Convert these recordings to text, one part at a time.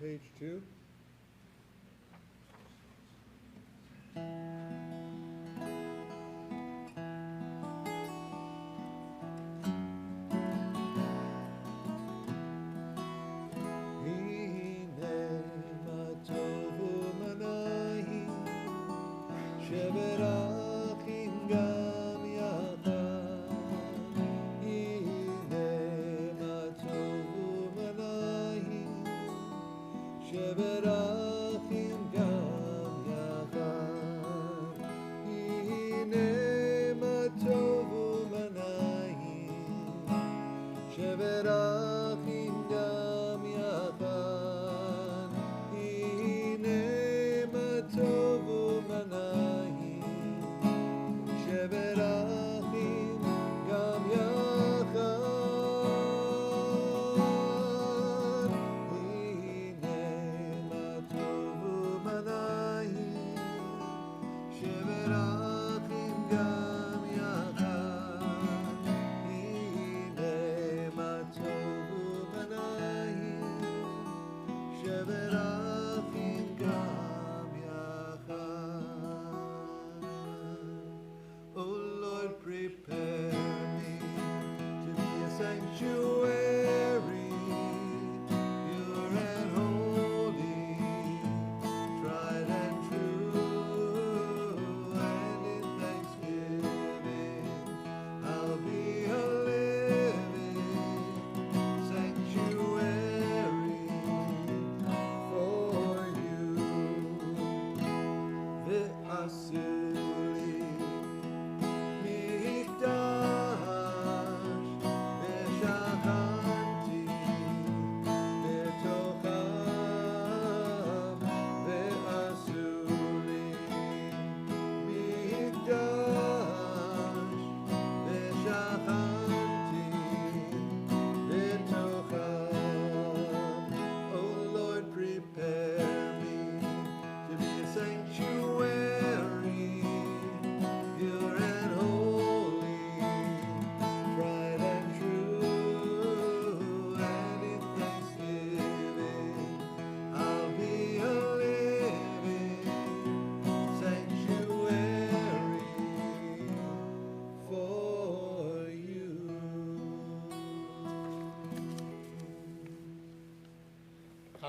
page 2.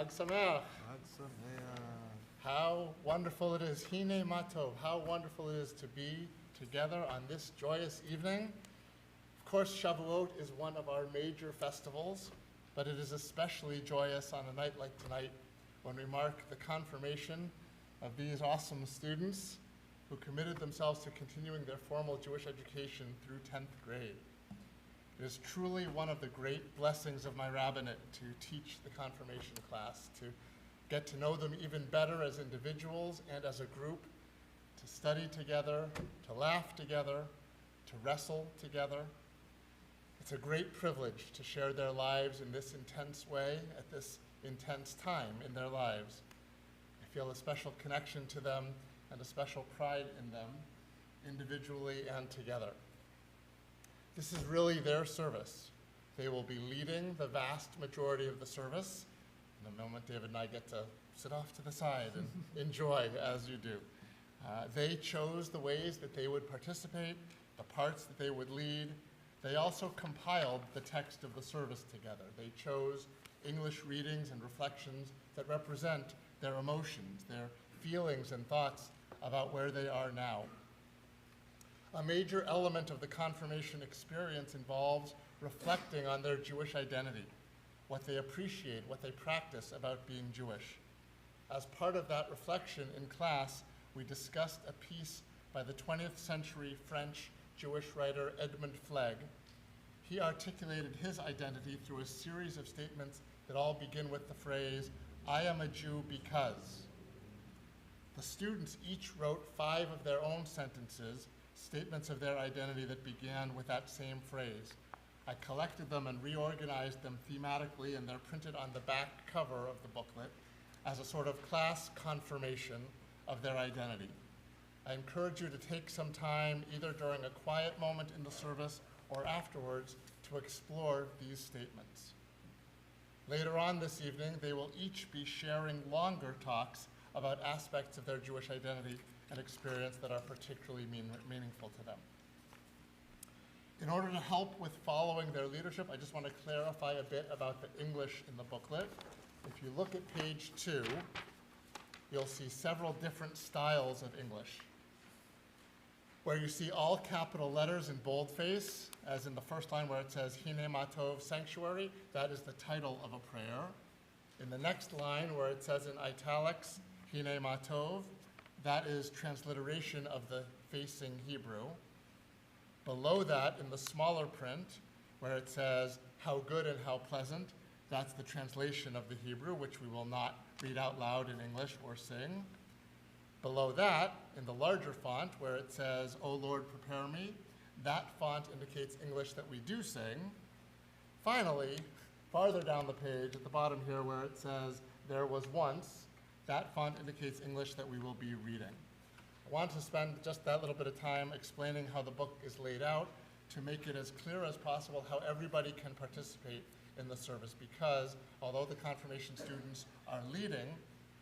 Chag Sameach. Chag Sameach. How wonderful it is. Hine Matov. How wonderful it is to be together on this joyous evening. Of course, Shavuot is one of our major festivals, but it is especially joyous on a night like tonight when we mark the confirmation of these awesome students who committed themselves to continuing their formal Jewish education through 10th grade. It is truly one of the great blessings of my rabbinate to teach the confirmation class, to get to know them even better as individuals and as a group, to study together, to laugh together, to wrestle together. It's a great privilege to share their lives in this intense way at this intense time in their lives. I feel a special connection to them and a special pride in them, individually and together. This is really their service. They will be leading the vast majority of the service. In a moment, David and I get to sit off to the side and enjoy as you do. They chose the ways that they would participate, the parts that they would lead. They also compiled the text of the service together. They chose English readings and reflections that represent their emotions, their feelings and thoughts about where they are now. A major element of the confirmation experience involves reflecting on their Jewish identity, what they appreciate, what they practice about being Jewish. As part of that reflection in class, we discussed a piece by the 20th century French Jewish writer Edmund Flegg. He articulated his identity through a series of statements that all begin with the phrase, "I am a Jew because." The students each wrote 5 of their own sentences, statements of their identity that began with that same phrase. I collected them and reorganized them thematically, and they're printed on the back cover of the booklet as a sort of class confirmation of their identity. I encourage you to take some time, either during a quiet moment in the service or afterwards, to explore these statements. Later on this evening, they will each be sharing longer talks about aspects of their Jewish identity and experience that are particularly meaningful to them. In order to help with following their leadership, I just want to clarify a bit about the English in the booklet. If you look at page 2, you'll see several different styles of English. Where you see all capital letters in boldface, as in the first line where it says Hine Matov Sanctuary, that is the title of a prayer. In the next line where it says in italics Hine Matov, that is transliteration of the facing Hebrew. Below that, in the smaller print, where it says how good and how pleasant, that's the translation of the Hebrew, which we will not read out loud in English or sing. Below that, in the larger font, where it says, O Lord, prepare me, that font indicates English that we do sing. Finally, farther down the page, at the bottom here, where it says, there was once, that font indicates English that we will be reading. I want to spend just that little bit of time explaining how the book is laid out to make it as clear as possible how everybody can participate in the service, because although the confirmation students are leading,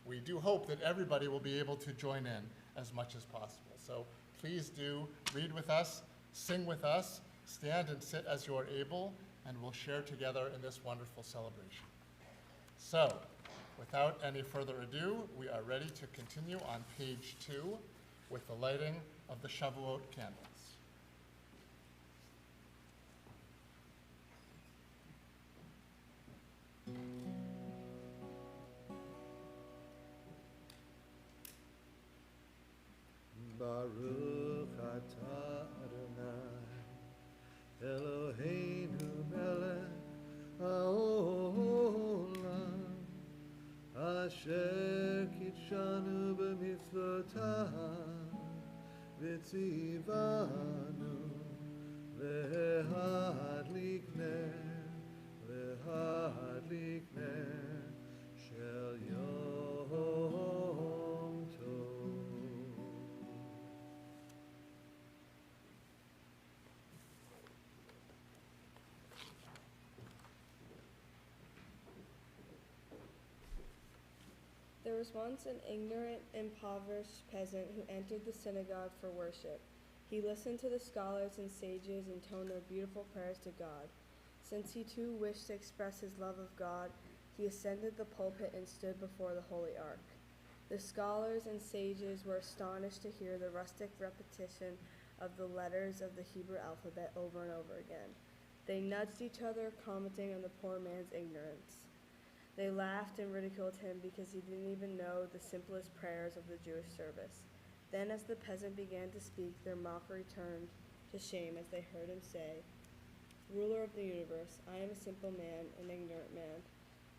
we do hope that everybody will be able to join in as much as possible. So please do read with us, sing with us, stand and sit as you are able, and we'll share together in this wonderful celebration. So, without any further ado, we are ready to continue on page 2 with the lighting of the Shavuot candles. Baruch atah Adonai, Eloheinu melech haolam, asher kitshanu b'mitzvotav, v'tzivanu lehadlik ner shel Yom Tov. There was once an ignorant, impoverished peasant who entered the synagogue for worship. He listened to the scholars and sages intone their beautiful prayers to God. Since he too wished to express his love of God, he ascended the pulpit and stood before the holy ark. The scholars and sages were astonished to hear the rustic repetition of the letters of the Hebrew alphabet over and over again. They nudged each other, commenting on the poor man's ignorance. They laughed and ridiculed him because he didn't even know the simplest prayers of the Jewish service. Then as the peasant began to speak, their mockery turned to shame as they heard him say, Ruler of the universe, I am a simple man, an ignorant man.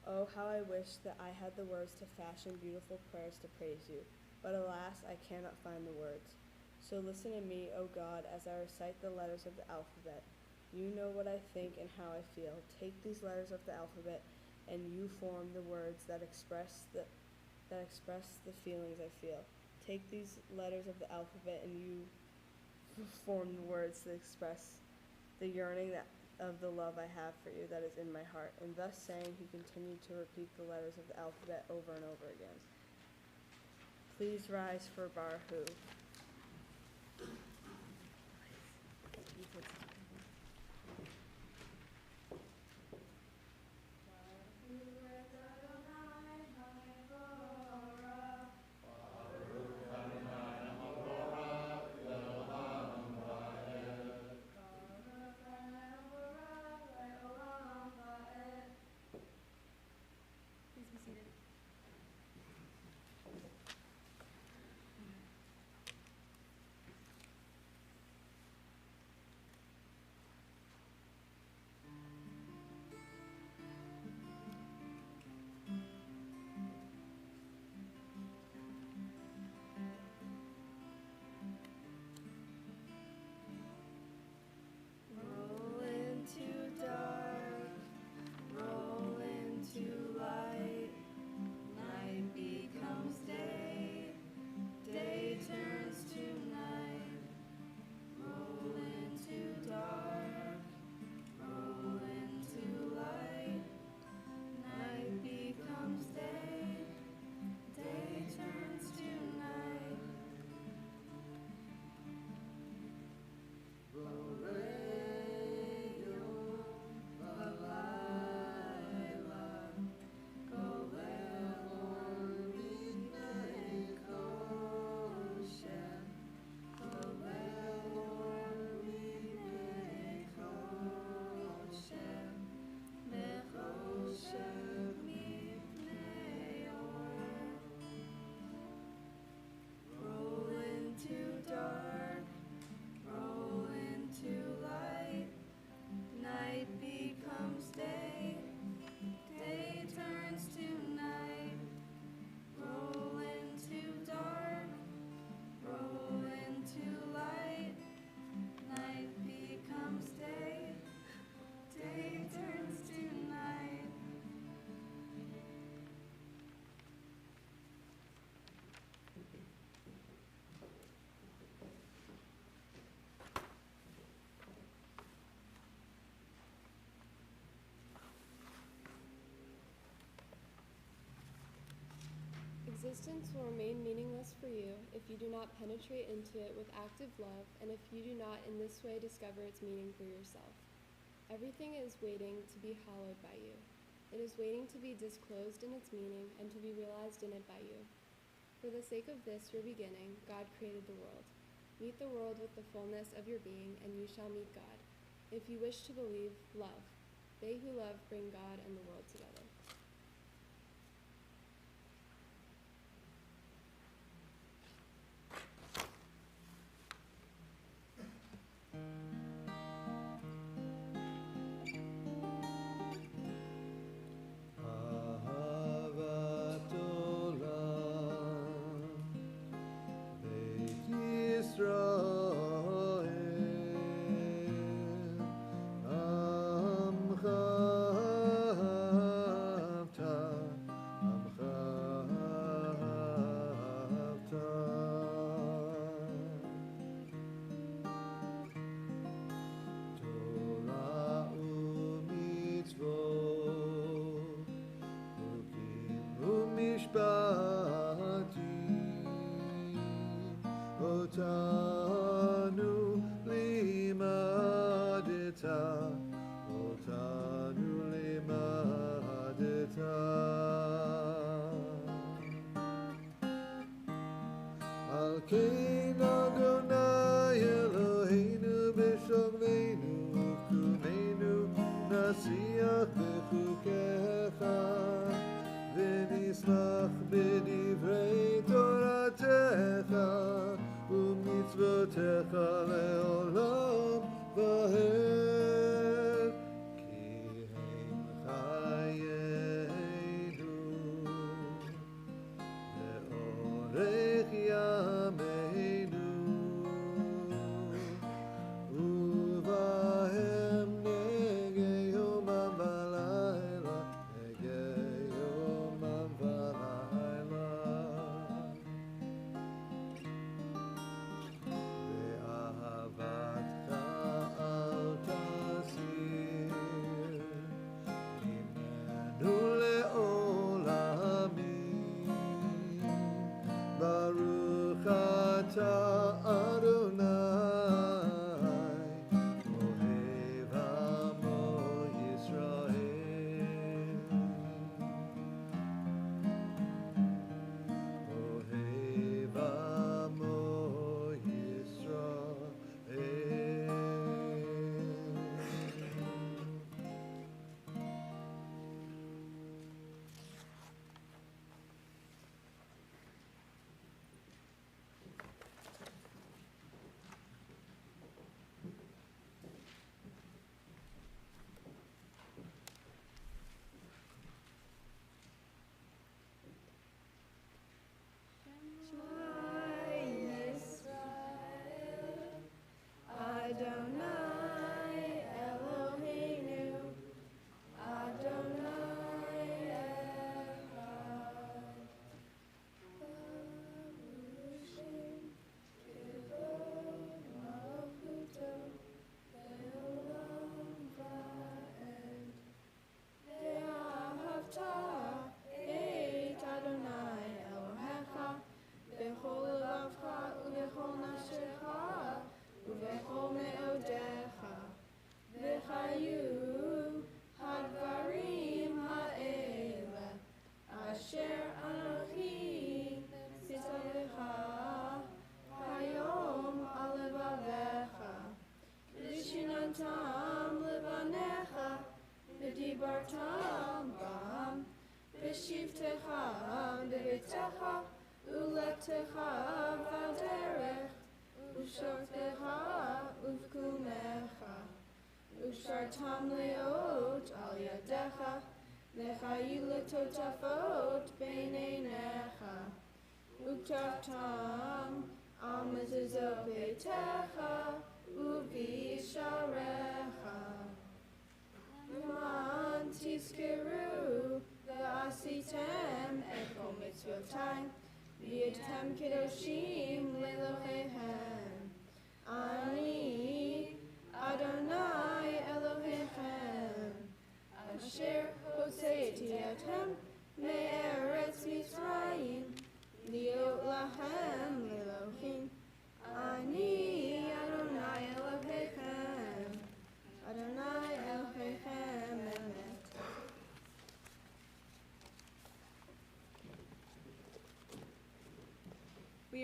Oh, how I wish that I had the words to fashion beautiful prayers to praise you. But alas, I cannot find the words. So listen to me, O God, as I recite the letters of the alphabet. You know what I think and how I feel. Take these letters of the alphabet, and you form the words that express the feelings I feel. Take these letters of the alphabet, and you form the words that express the yearning of the love I have for you that is in my heart. And thus saying, he continued to repeat the letters of the alphabet over and over again. Please rise for Baruch. existence will remain meaningless for you if you do not penetrate into it with active love and if you do not in this way discover its meaning for yourself. Everything is waiting to be hallowed by you. It is waiting to be disclosed in its meaning and to be realized in it by you. For the sake of this, your beginning, God created the world. Meet the world with the fullness of your being, and you shall meet God. If you wish to believe, love. They who love bring God and the world together. אהבת עולם, בית ישראל, עמך אהבת, עמך אהבת. תורה ומצוות, חוקים ומשפטים, אותנו לימדת, אותנו לימדת. על כן אדוני אלוהינו בשוכבנו ובקומנו נשיח בחוקיך ונשמח בדברי תורתך ומצוותיך לעולם ועד כי הם חיינו לאורך ימינו ובהם נגה יומם ולילה, נגה יומם ולילה. ואהבתך אל תסיר ממנו לעולמים. ברוך אתה אדוני אוהב עמו ישראל, אוהב עמו ישראל. Adonai Eloheinu, Adonai Echad. Baruchim kivod malchuto leolam va'ed. Ve'ahavta et Adonai Elohecha bechol levavcha ubechol nafshecha ובכל מאודיך, וחיו הדברים האלה, אשר אנוכי מצווך היום על לבביך, ושיננתם לבניך, ודיברתם בם, בשבתך בביתך, ולכתך בדרך, ושורתך ובקומך, ושרתם להיות על ידיך, וחיו לטוטפות בין עיניך, וכתבתם על מזוזות ביתך ובשעריך. למען תזכרו ועשיתם את כל מצוותי, והייתם קדושים לאלוהיכם. אני אדוני אלוהיכם, אשר הוצאתי אתכם מארץ מצרים,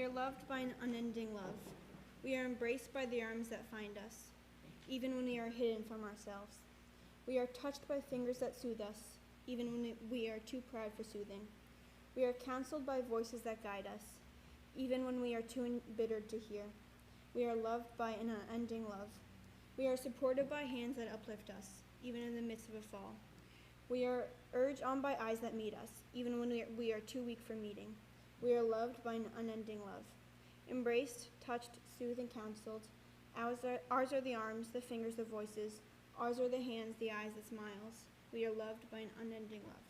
are loved by an unending love. We are embraced by the arms that find us, even when we are hidden from ourselves. We are touched by fingers that soothe us, even when we are too proud for soothing. We are counseled by voices that guide us, even when we are too embittered to hear. We are loved by an unending love. We are supported by hands that uplift us, even in the midst of a fall. We are urged on by eyes that meet us, even when we are too weak for meeting. We are loved by an unending love. Embraced, touched, soothed, and counseled. Ours are the arms, the fingers, the voices. Ours are the hands, the eyes, the smiles. We are loved by an unending love.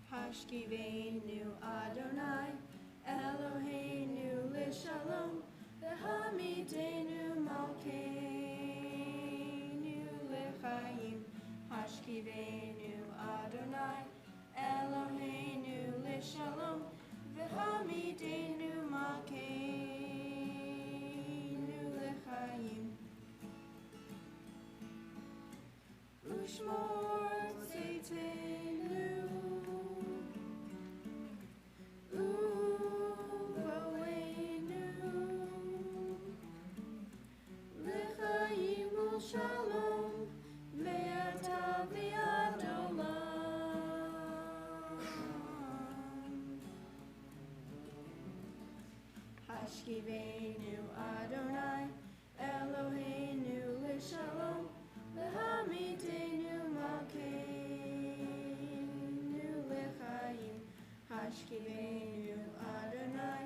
Hashkiveinu Adonai, Eloheinu Lishalom, V'hamidenu Malkeinu L'chaim. Hashkiveinu Adonai, Eloheinu Lishalom, V'hamidenu Malkeinu L'chaim. Ushmor Tzitenu Shalom, Me'ata v'ad olam. Hashkiveinu Adonai, Eloheinu L'shalom, V'hamidenu Malkeinu L'chaim. Hashkiveinu Adonai,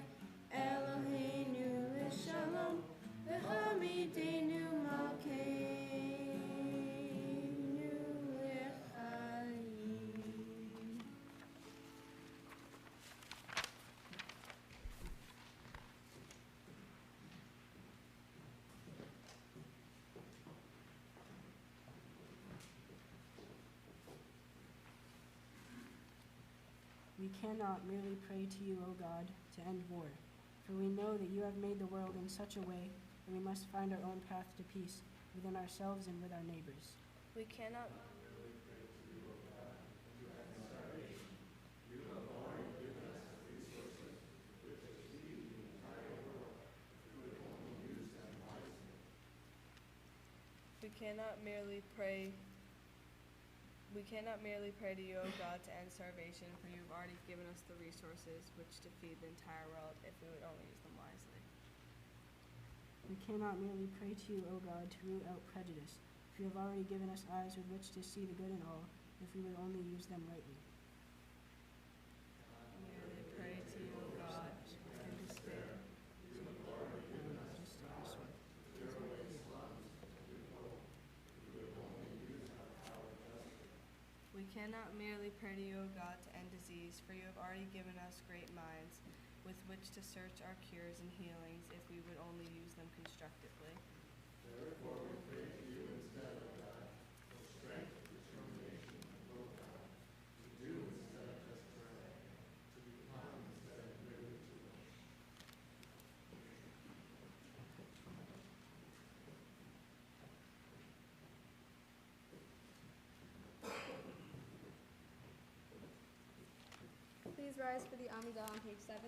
Eloheinu L'shalom, V'hamidenu Malkeinu. We cannot merely pray to you, O God, to end war, for we know that you have made the world in such a way that we must find our own path to peace within ourselves and with our neighbors. We cannot We cannot merely pray to you, O God, to end starvation, for you have already given us the resources which to feed the entire world if we would only use them wisely. We cannot merely pray to you, O God, to root out prejudice, for you have already given us eyes with which to see the good in all, if we would only use them rightly. Merely pray to you, O God, and despair. We cannot merely pray to you, O God, to end disease, for you have already given us great minds with which to search our cures and healings if we would only use them constructively. Therefore we pray to you instead of God, for strength, determination, and willpower, to do instead of just pray, to become instead of merely to wish. Please rise for the Amidah on page 7.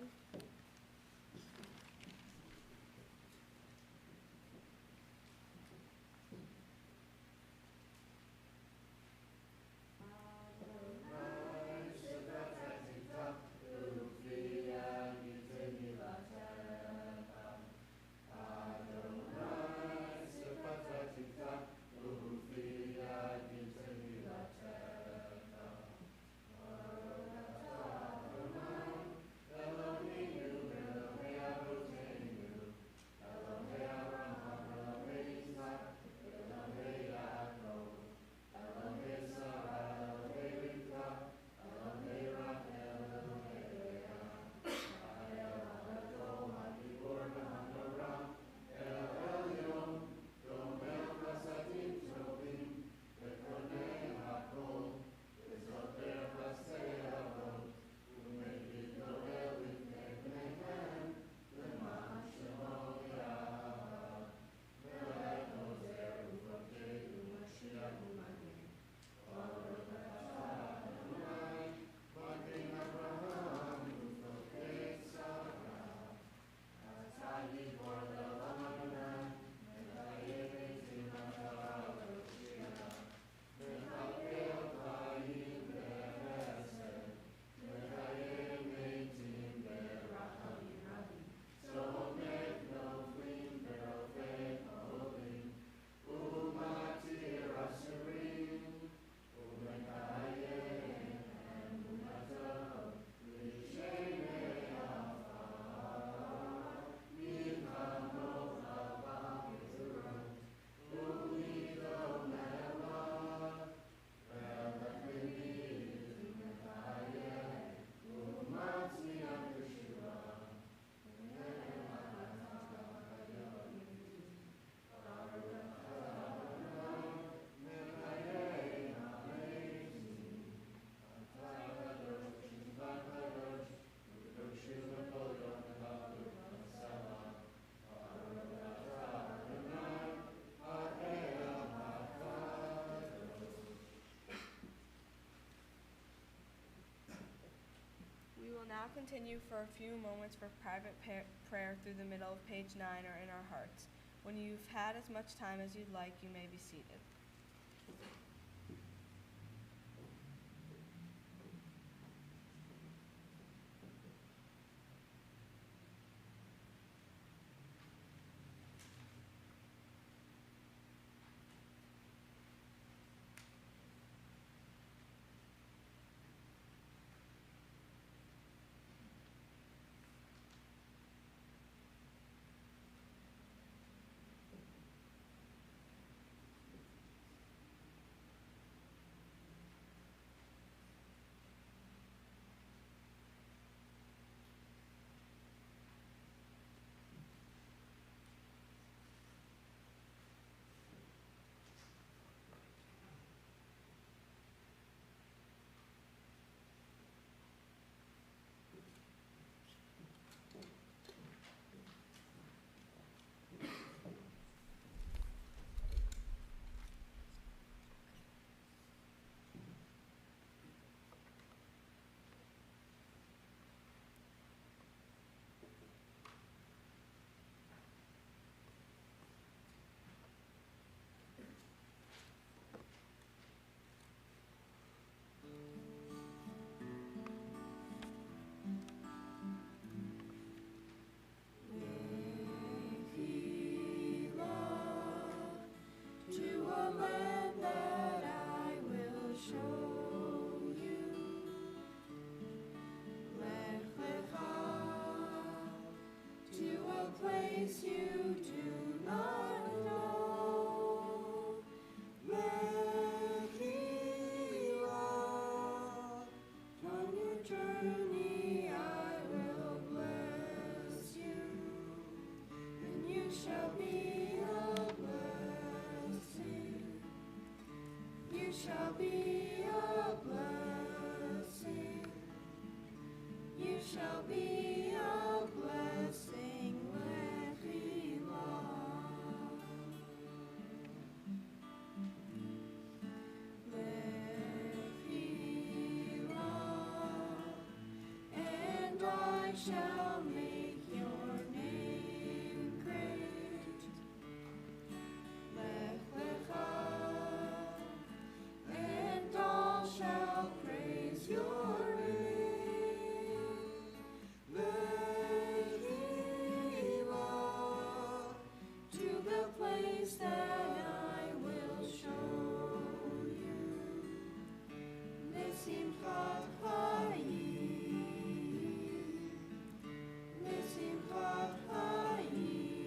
We will now continue for a few moments for private prayer through the middle of page 9 or in our hearts. When you've had as much time as you'd like, you may be seated. be a blessing. You shall be a blessing. Let me love. Let me love, and I shall make your name great. Let and all shall praise your name. Let to the place that I will show you. Nisimchat Hayim, Nisimchat Hayim,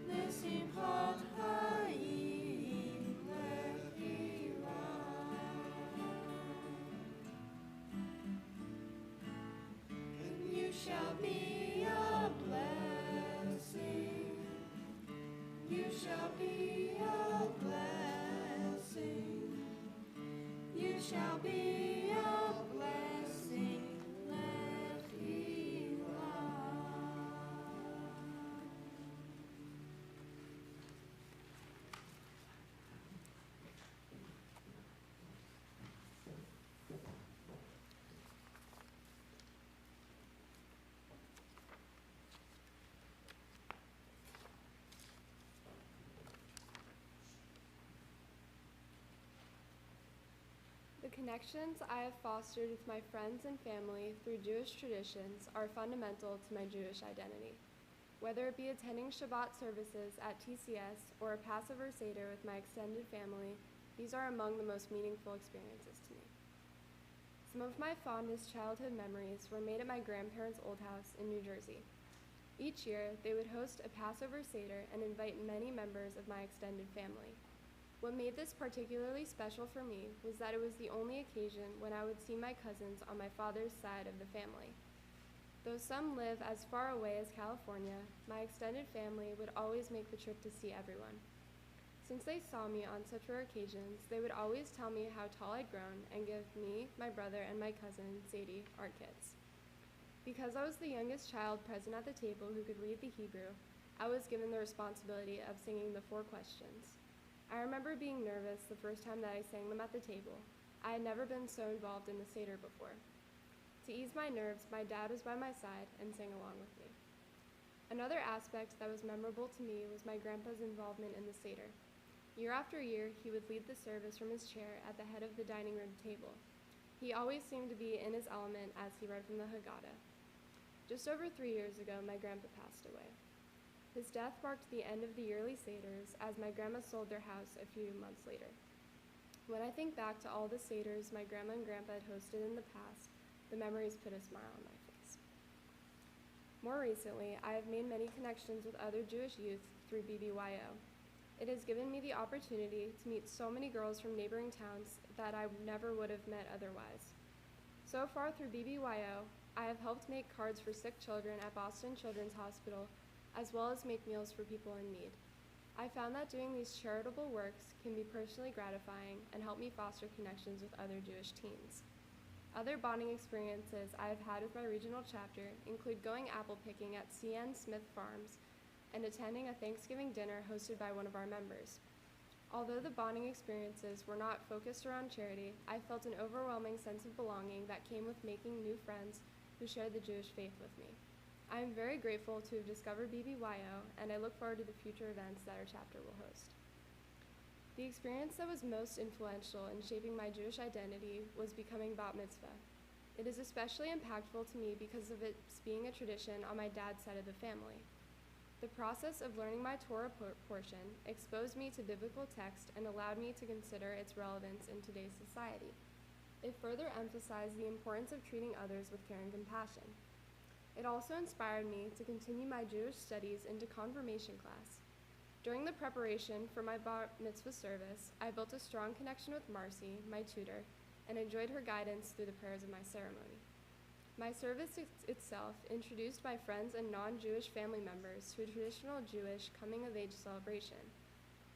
Nisimchat Hayim, Lechira. And you shall be a blessing. You shall be a blessing. You shall be a blessing. Lechira. The connections I have fostered with my friends and family through Jewish traditions are fundamental to my Jewish identity. Whether it be attending Shabbat services at TCS or a Passover Seder with my extended family, these are among the most meaningful experiences to me. Some of my fondest childhood memories were made at my grandparents' old house in New Jersey. Each year, they would host a Passover Seder and invite many members of my extended family. What made this particularly special for me was that it was the only occasion when I would see my cousins on my father's side of the family. Though some live as far away as California, my extended family would always make the trip to see everyone. Since they saw me on such rare occasions, they would always tell me how tall I'd grown and give me, my brother, and my cousin, Sadie, art kits. Because I was the youngest child present at the table who could read the Hebrew, I was given the responsibility of singing the 4 questions. I remember being nervous the first time that I sang them at the table. I had never been so involved in the Seder before. To ease my nerves, my dad was by my side and sang along with me. Another aspect that was memorable to me was my grandpa's involvement in the Seder. Year after year, he would lead the service from his chair at the head of the dining room table. He always seemed to be in his element as he read from the Haggadah. Just over 3 years ago, my grandpa passed away. His death marked the end of the yearly Seders as my grandma sold their house a few months later. When I think back to all the Seders my grandma and grandpa had hosted in the past, the memories put a smile on my face. More recently, I have made many connections with other Jewish youth through BBYO. It has given me the opportunity to meet so many girls from neighboring towns that I never would have met otherwise. So far through BBYO, I have helped make cards for sick children at Boston Children's Hospital, as well as make meals for people in need. I found that doing these charitable works can be personally gratifying and help me foster connections with other Jewish teens. Other bonding experiences I have had with my regional chapter include going apple picking at C.N. Smith Farms and attending a Thanksgiving dinner hosted by one of our members. Although the bonding experiences were not focused around charity, I felt an overwhelming sense of belonging that came with making new friends who shared the Jewish faith with me. I am very grateful to have discovered BBYO, and I look forward to the future events that our chapter will host. The experience that was most influential in shaping my Jewish identity was becoming bat mitzvah. It is especially impactful to me because of its being a tradition on my dad's side of the family. The process of learning my Torah portion exposed me to biblical text and allowed me to consider its relevance in today's society. It further emphasized the importance of treating others with care and compassion. It also inspired me to continue my Jewish studies into confirmation class. During the preparation for my bar mitzvah service, I built a strong connection with Marcy, my tutor, and enjoyed her guidance through the prayers of my ceremony. My service itself introduced my friends and non-Jewish family members to a traditional Jewish coming-of-age celebration.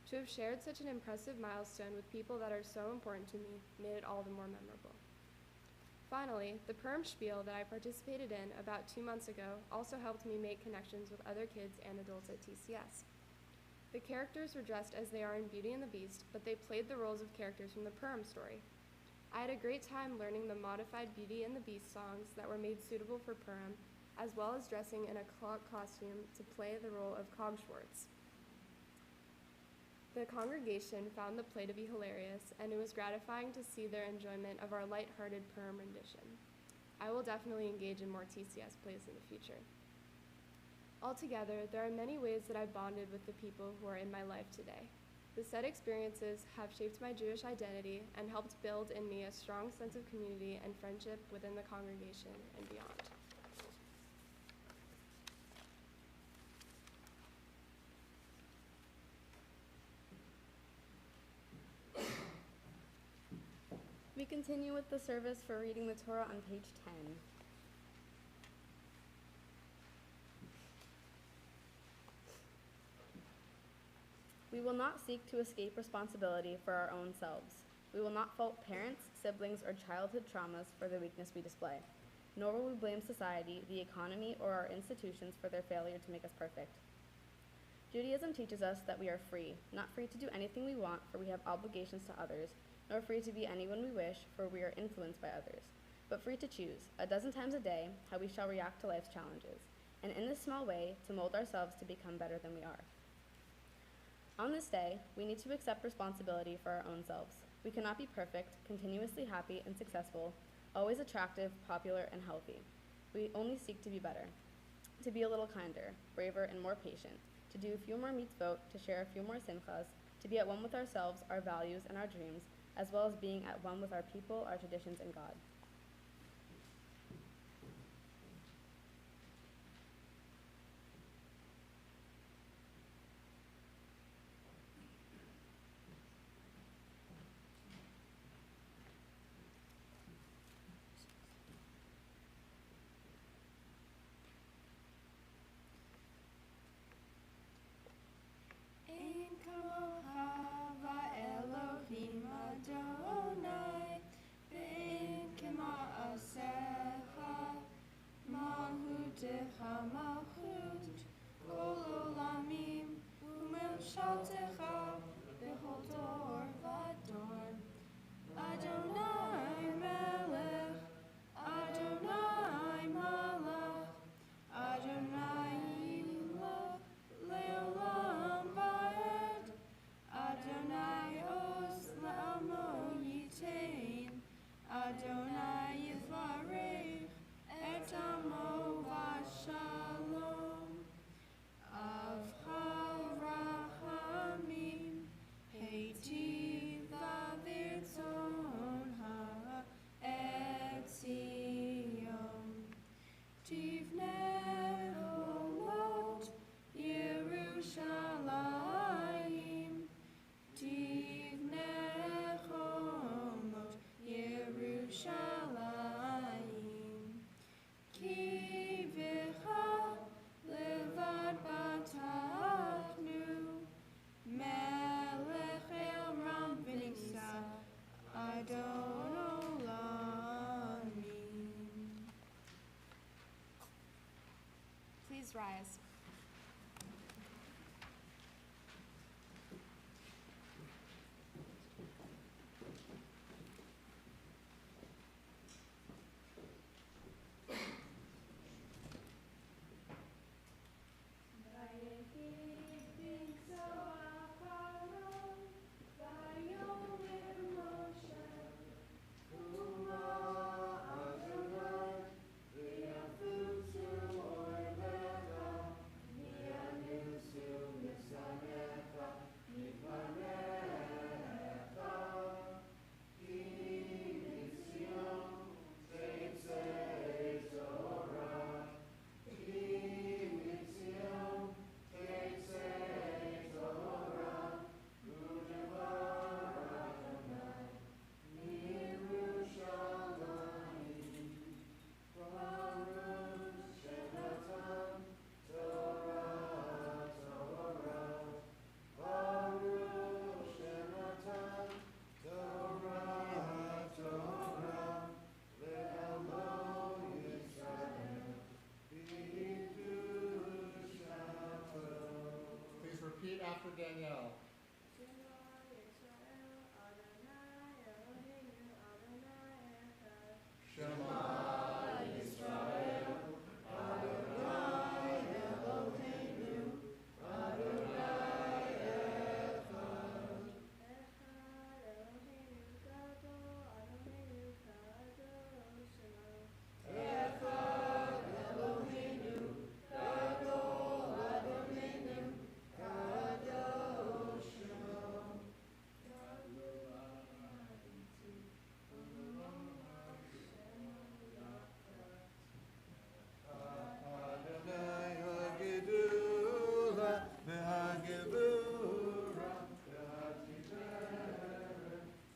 To have shared such an impressive milestone with people that are so important to me made it all the more memorable. Finally, the perm spiel that I participated in about 2 months ago also helped me make connections with other kids and adults at TCS. The characters were dressed as they are in Beauty and the Beast, but they played the roles of characters from the perm story. I had a great time learning the modified Beauty and the Beast songs that were made suitable for perm, as well as dressing in a clock costume to play the role of Cogsworth. The congregation found the play to be hilarious, and it was gratifying to see their enjoyment of our light-hearted perm rendition. I will definitely engage in more TCS plays in the future. Altogether, there are many ways that I've bonded with the people who are in my life today. The said experiences have shaped my Jewish identity and helped build in me a strong sense of community and friendship within the congregation and beyond. We continue with the service for reading the Torah on page 10. We will not seek to escape responsibility for our own selves. We will not fault parents, siblings, or childhood traumas for the weakness we display, nor will we blame society, the economy, or our institutions for their failure to make us perfect. Judaism teaches us that we are free, not free to do anything we want, for we have obligations to others, nor free to be anyone we wish, for we are influenced by others, but free to choose, 12 times a day, how we shall react to life's challenges, and in this small way, to mold ourselves to become better than we are. On this day, we need to accept responsibility for our own selves. We cannot be perfect, continuously happy and successful, always attractive, popular, and healthy. We only seek to be better, to be a little kinder, braver, and more patient, to do a few more mitzvot, to share a few more simchas, to be at one with ourselves, our values, and our dreams, as well as being at one with our people, our traditions, and God. Ein kamocha va'Elohim Adonai, ve'ein kema'asecha, malchutecha malchut, kol olamim, u'melshaltecha b'chol dor v'dor. Adonai melech, Adonai malach, Adonai yimlach le'olam va'ed. Adonai os le'amo yitain, Adonai yivarech et amo v'shalom. Avcha rachamim, heitiv v'virtzon ha'et Zion. Tivneh olot Yerushalayim, Tivneh olot Yerushalayim. Ki v'cha levad batachnu, melech el ram v'nisa, Adon olamim. Please rise. repeat after Danielle. Shema Yisrael, Adonai Eloheinu, Adonai Echad. Echad Eloheinu gadol, Adonai kadosh Shema. Echad Eloheinu, Gadol Adonai Kadosh Shema. Adonai Hagidula, V'Hagivura, V'Hatiferet,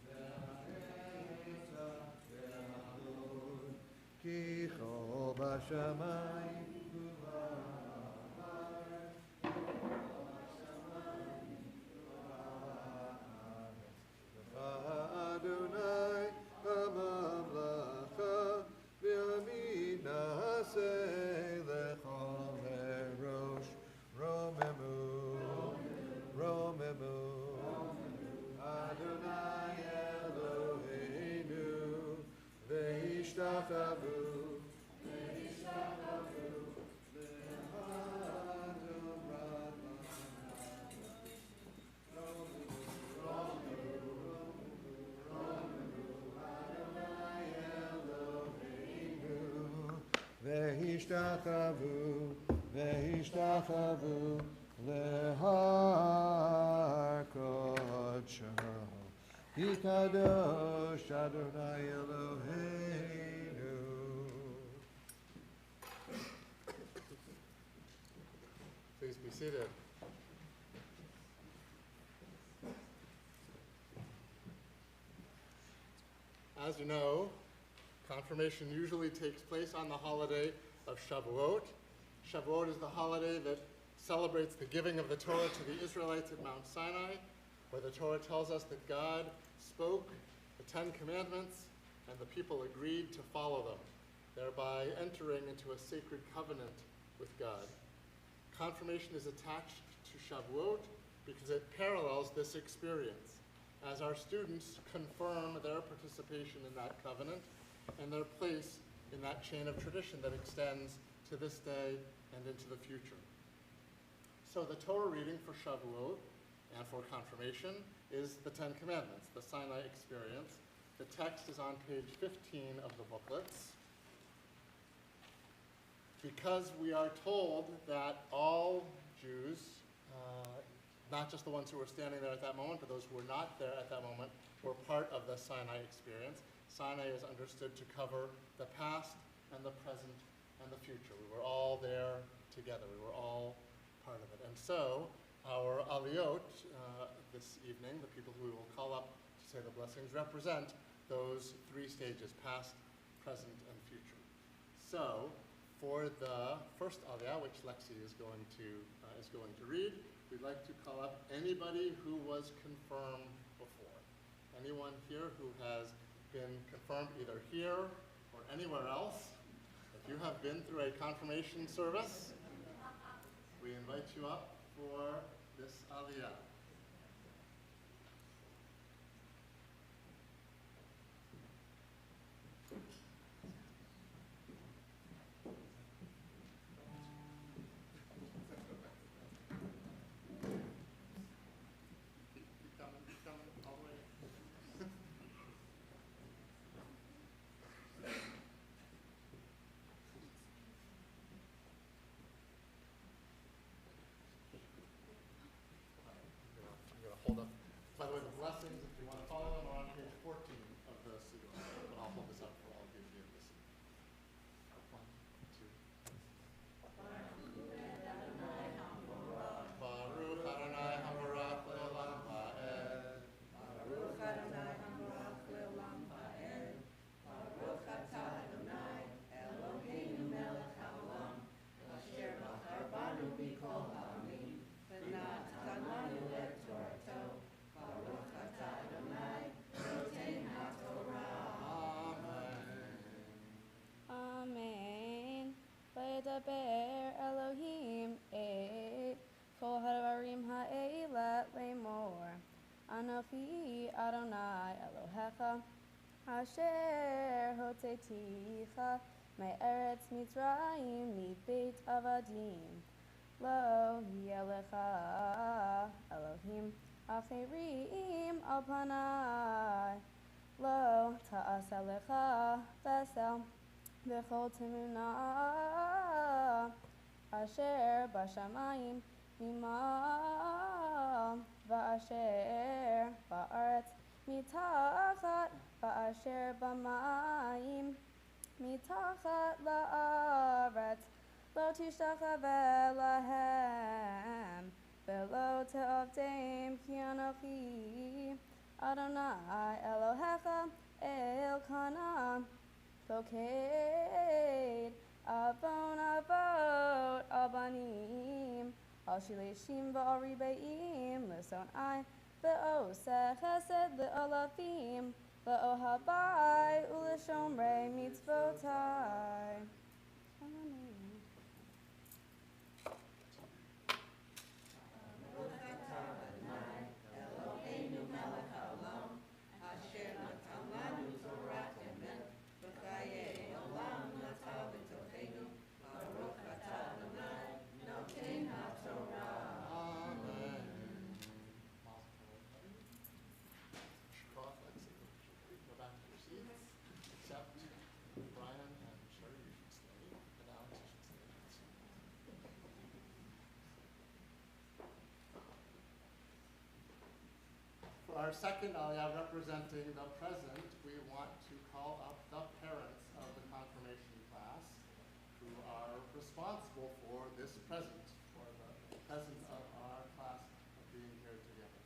V'Ha'eta, V'Ha'od, Ki Chol B'Shamayim U'Ba'aretz, Adonai HaMamlacha, V'Yamin Na'aseh Lechol Erosh, Romemu, Romemu, Adonai Eloheinu, Ve'ishtachavu, Ve'ishtachavu, Le'Adam Ve'ishtachavu, Ve'ishtachavu, Lehar Kodsho, Hikadosh Adonai Eloheinu. Please be seated. As you know, confirmation usually takes place on the holiday of Shavuot. Shavuot is the holiday that celebrates the giving of the Torah to the Israelites at Mount Sinai, where the Torah tells us that God spoke the Ten Commandments and the people agreed to follow them, thereby entering into a sacred covenant with God. Confirmation is attached to Shavuot because it parallels this experience, as our students confirm their participation in that covenant and their place in that chain of tradition that extends to this day and into the future. So the Torah reading for Shavuot and for confirmation is the Ten Commandments, the Sinai experience. The text is on page 15 of the booklets. Because we are told that all Jews, not just the ones who were standing there at that moment, but those who were not there at that moment, were part of the Sinai experience. Sinai is understood to cover the past and the present and the future. We were all there together. We were all part of it. And so our aliyot this evening, the people who we will call up to say the blessings, represent those three stages, past, present, and future. So for the first aliyah, which Lexi is going to read, we'd like to call up anybody who was confirmed before. Anyone here who has been confirmed either here or anywhere else. If you have been through a confirmation service, we invite you up for this aliyah. Keep coming all the way. asher hoteticha me'eretz Mitzrayim מבית עבדים. לא יהיה לך אלוהים אחרים על פניי. לא תעשה לך פסל בכל תמונה אשר בשמיים ממעל ואשר בארץ מתחת ואשר במים מתחת לארץ. לא תשתחווה להם ולא תעבדם כי אנוכי אדוני אלוהיך אלקנה פוקד עוון אבות על בנים על שלישים ועל רבעים לשונאי ועושה חסד לאלפים לאוהבי ולשומרי מצוותי. אמן. Go back to your seats, except Brian and Sherry, you should stay, and Alex, you should stay. For our second aliyah representing the present, we want to call up the parents of the confirmation class who are responsible for this present, for the present of our class of being here together.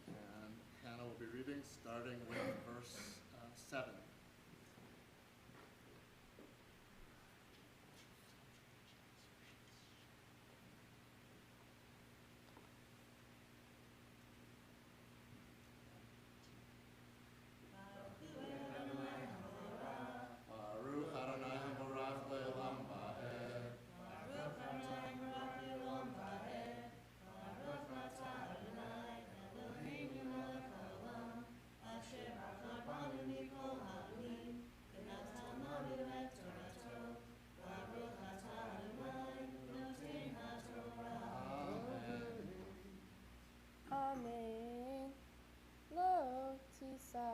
And Hannah will be reading starting with verse 7. Baruch Adonai Haborach Le'olam Va'ed. Amen. Lo tisa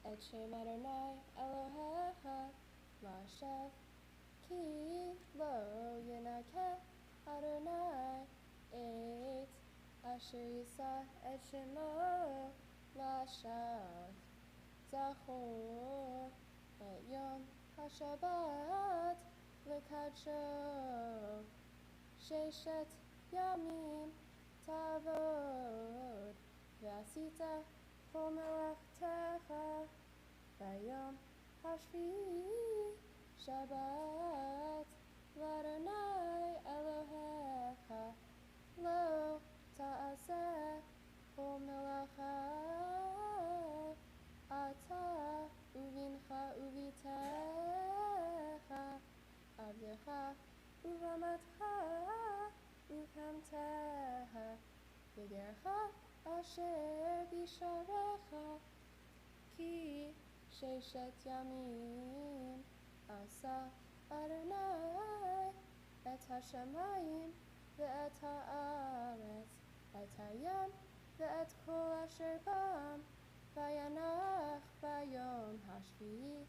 et shem Adonai Elohecha lashav ki lo yenakeh Adonai et asher yisa et shemo lashav zachor et yom hashabbat lekadsho sheshet yamim tavod ועשית כל מלאכתך ביום השביעי שבת לאדוני אלוהיך לא תעשה כל מלאכה אתה ובנך ובתך עבדך ובמתך ובהמתך בגרך אשר בשעריך כי ששת ימים עשה אדוני את השמיים ואת הארץ את הים ואת כל אשר בם וינח ביום השביעי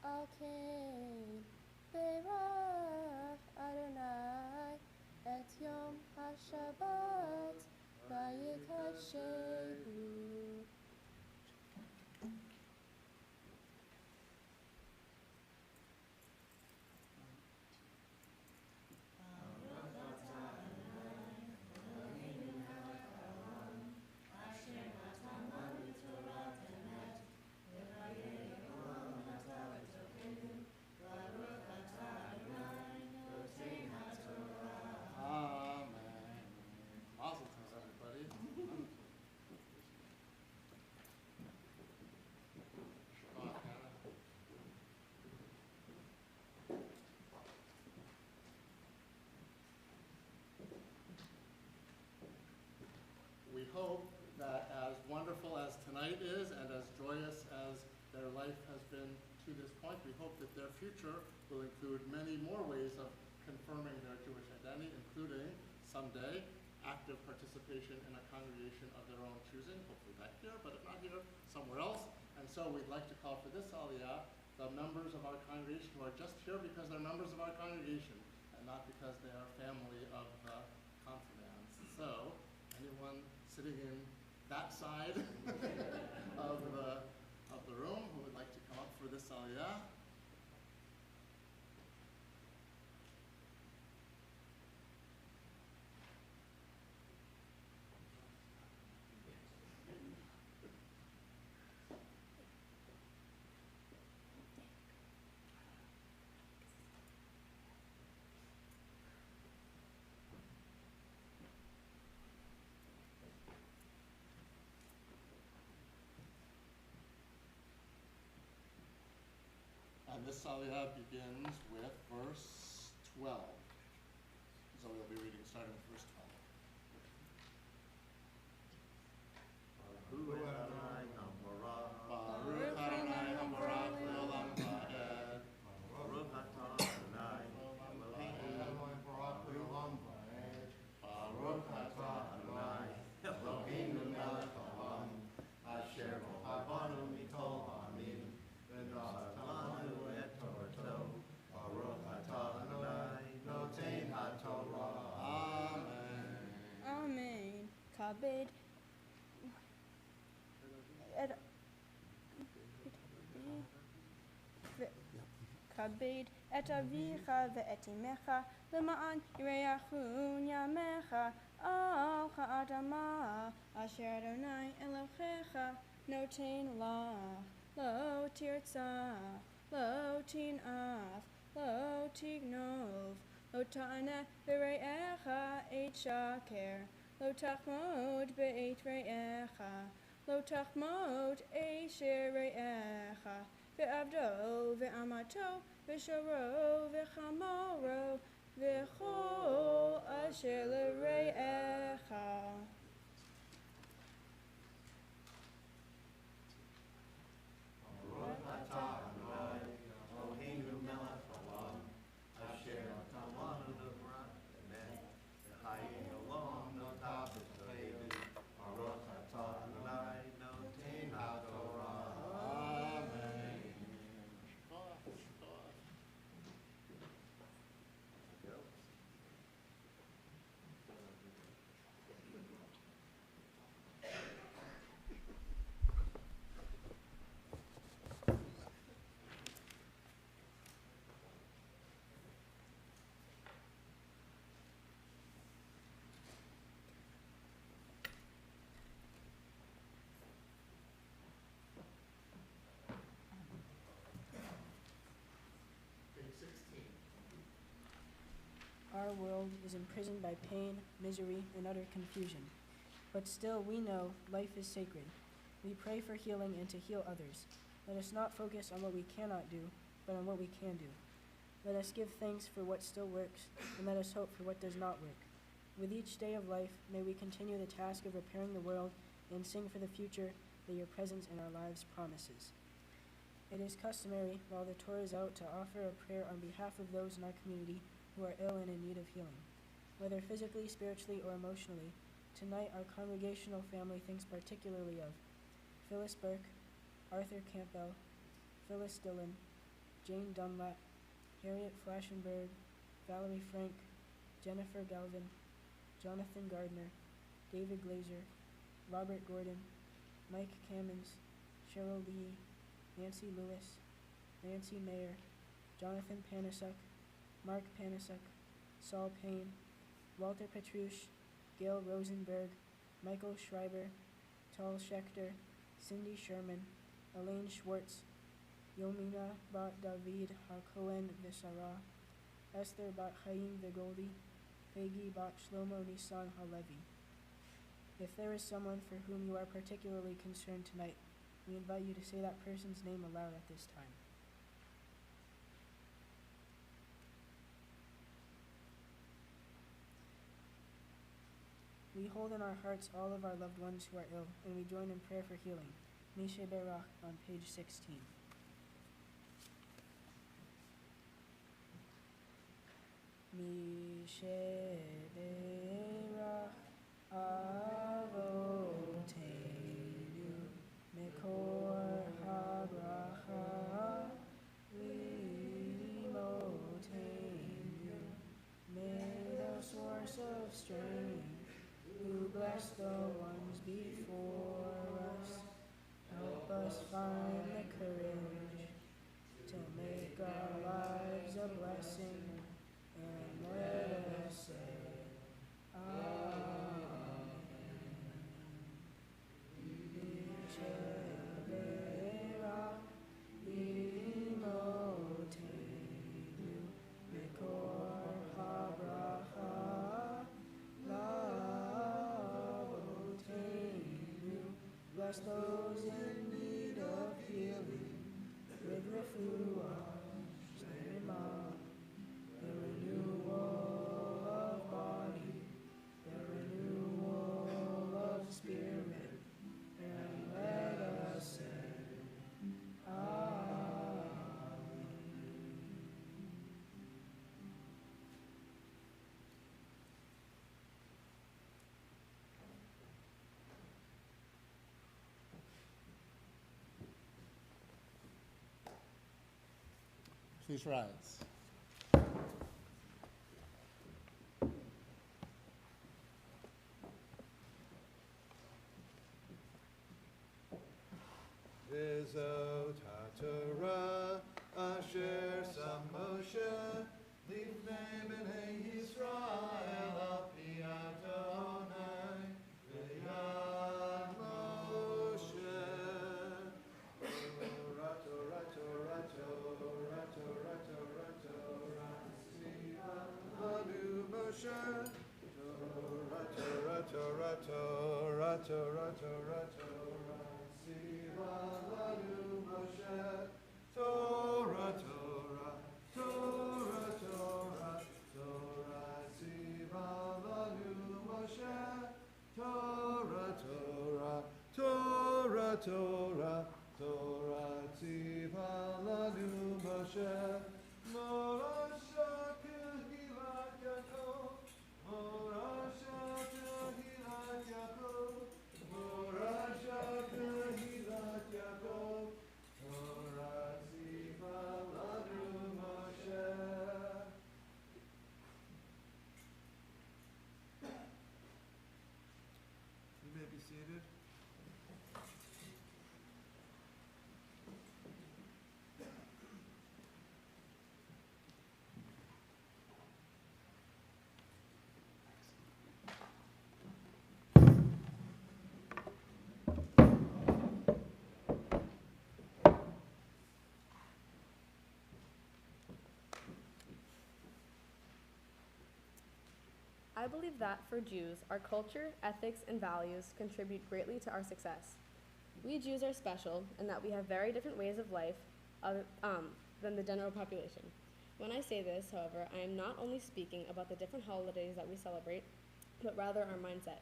על כן ברך אדוני את יום השבת ויקדשהו. Amen. Mazel tov, everybody. Wonderful. Appreciate it. All right, so we're going to start with the reading of the hope that as wonderful as tonight is and as joyous as their life has been to this point, we hope that their future will include many more ways of confirming their Jewish identity, including someday active participation in a congregation of their own choosing, hopefully back here, but if not here, somewhere else. And so we'd like to call for this aliyah the members of our congregation who are just here because they're members of our congregation and not because they are family of the confirmands. So anyone sitting in that side of the room who would like to come up for this aliyah? And this aliyah begins with verse 12. So we'll be reading starting with verse 12. Baruch Adonai Hamorach Leolam Va'ed. Baruch Atah Adonai Eloheinu Baruch Atah Adonai Eloheinu melech haolam asher bohabanu mikol ha'amim v'natanu et torto. Baruch Atah Adonai noten haTorah. Amen. Amen. Kabed כבד את אביך ואת אמך למען ירחון ימיך על האדמה אשר אדוני אלוהיך נותן לך לא תרצח לא תנאף לא תגנוב לא תענה ברעך עת שקר לא תחמוד בעת רעך לא תחמוד אשר רעך ועבדו ואמתו ושורו וחמורו וכל אשר לרעך. Baruch atah Adonai Eloheinu melech haolam asher natan לנו תורה אמת וחיים עולם נותן בטובנו. Baruch atah Adonai noten haTorah. Amen. Page 16. Our world is imprisoned by pain, misery, and utter confusion. But still, we know life is sacred. We pray for healing and to heal others. Let us not focus on what we cannot do, but on what we can do. Let us give thanks for what still works, and let us hope for what does not work. With each day of life, may we continue the task of repairing the world and sing for the future that your presence in our lives promises. It is customary, while the Torah is out, to offer a prayer on behalf of those in our community who are ill and in need of healing, whether physically, spiritually, or emotionally. Tonight, our congregational family thinks particularly of Phyllis Burke, Arthur Campbell, Phyllis Dillon, Jane Dunlap, Harriet Flashenberg, Valerie Frank, Jennifer Galvin, Jonathan Gardner, David Glazer, Robert Gordon, Mike Cammons, Cheryl Lee, Nancy Lewis, Nancy Mayer, Jonathan Panasuk, Mark Panasuk, Saul Payne, Walter Petrush, Gail Rosenberg, Michael Schreiber, Tal Schechter, Cindy Sherman, Elaine Schwartz, Yomina Bat David HaKohen Visara, Esther Bat Chaim Vigoldi, Peggy Bat Shlomo Nisan Halevi. If there is someone for whom you are particularly concerned tonight, we invite you to say that person's name aloud at this time. We We hold in our hearts all of our loved ones who are ill, and we join in prayer for healing. Mishe Berach on page 16. Mishe Berach Avoteinu Mekor HaBracha Limoteinu. May the source of strength, who bless the ones before us, help us find the courage to make our lives a blessing, and let us say, Amen. Misheberach Imoteinu Mekor HaBracha Lavoteinu. Bless those in need of healing with refuah, shlema, the renewal of body, the renewal of spirit, and let us say, Amen. Please rise. Vizot HaTorah Asher Sam Moshe Lifnei B'nei Yisrael Al Pi Adonai V'yad Moshe. Torah, Torah, Torah, Torah, Torah, Torah, Torah, Tzivah Lanu Moshe. Torah, Torah, Torah, Torah, Torah, Torah, Torah, Tzivah Lanu Moshe. Torah, Torah, Torah, Torah, Torah, Tzivah Lanu Moshe. Torah, Torah, Torah, Torah, Torah, Tzivah Lanu Moshe. Morasha Kehilat Yaakov, Morasha Kehilat Yaakov, Morasha Kehilat Yaakov, Torah Tzivah Lanu Moshe. You may be seated. I believe that, for Jews, our culture, ethics, and values contribute greatly to our success. We Jews are special in that we have very different ways of life than the general population. When I say this, however, I am not only speaking about the different holidays that we celebrate, but rather our mindset.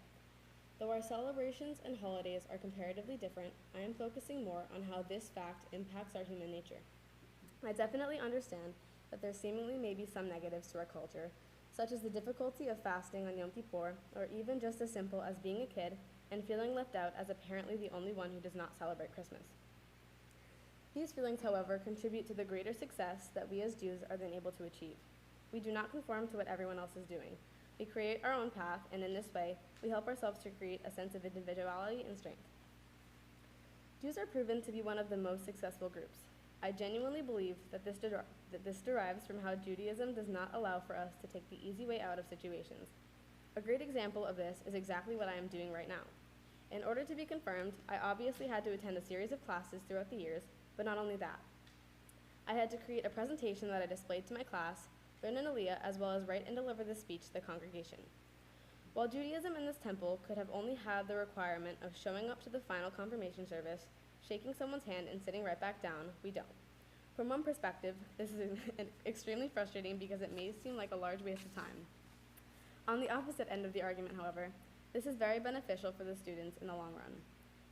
Though our celebrations and holidays are comparatively different, I am focusing more on how this fact impacts our human nature. I definitely understand that there seemingly may be some negatives to our culture, such as the difficulty of fasting on Yom Kippur, or even just as simple as being a kid and feeling left out as apparently the only one who does not celebrate Christmas. These feelings, however, contribute to the greater success that we as Jews are then able to achieve. We do not conform to what everyone else is doing. We create our own path, and in this way, we help ourselves to create a sense of individuality and strength. Jews are proven to be one of the most successful groups. I genuinely believe that this derives from how Judaism does not allow for us to take the easy way out of situations. A great example of this is exactly what I am doing right now. In order to be confirmed, I obviously had to attend a series of classes throughout the years, but not only that. I had to create a presentation that I displayed to my class, learn an aliyah, as well as write and deliver the speech to the congregation. While Judaism in this temple could have only had the requirement of showing up to the final confirmation service, shaking someone's hand and sitting right back down, we don't. From one perspective, this is extremely frustrating because it may seem like a large waste of time. On the opposite end of the argument, however, This is very beneficial for the students in the long run.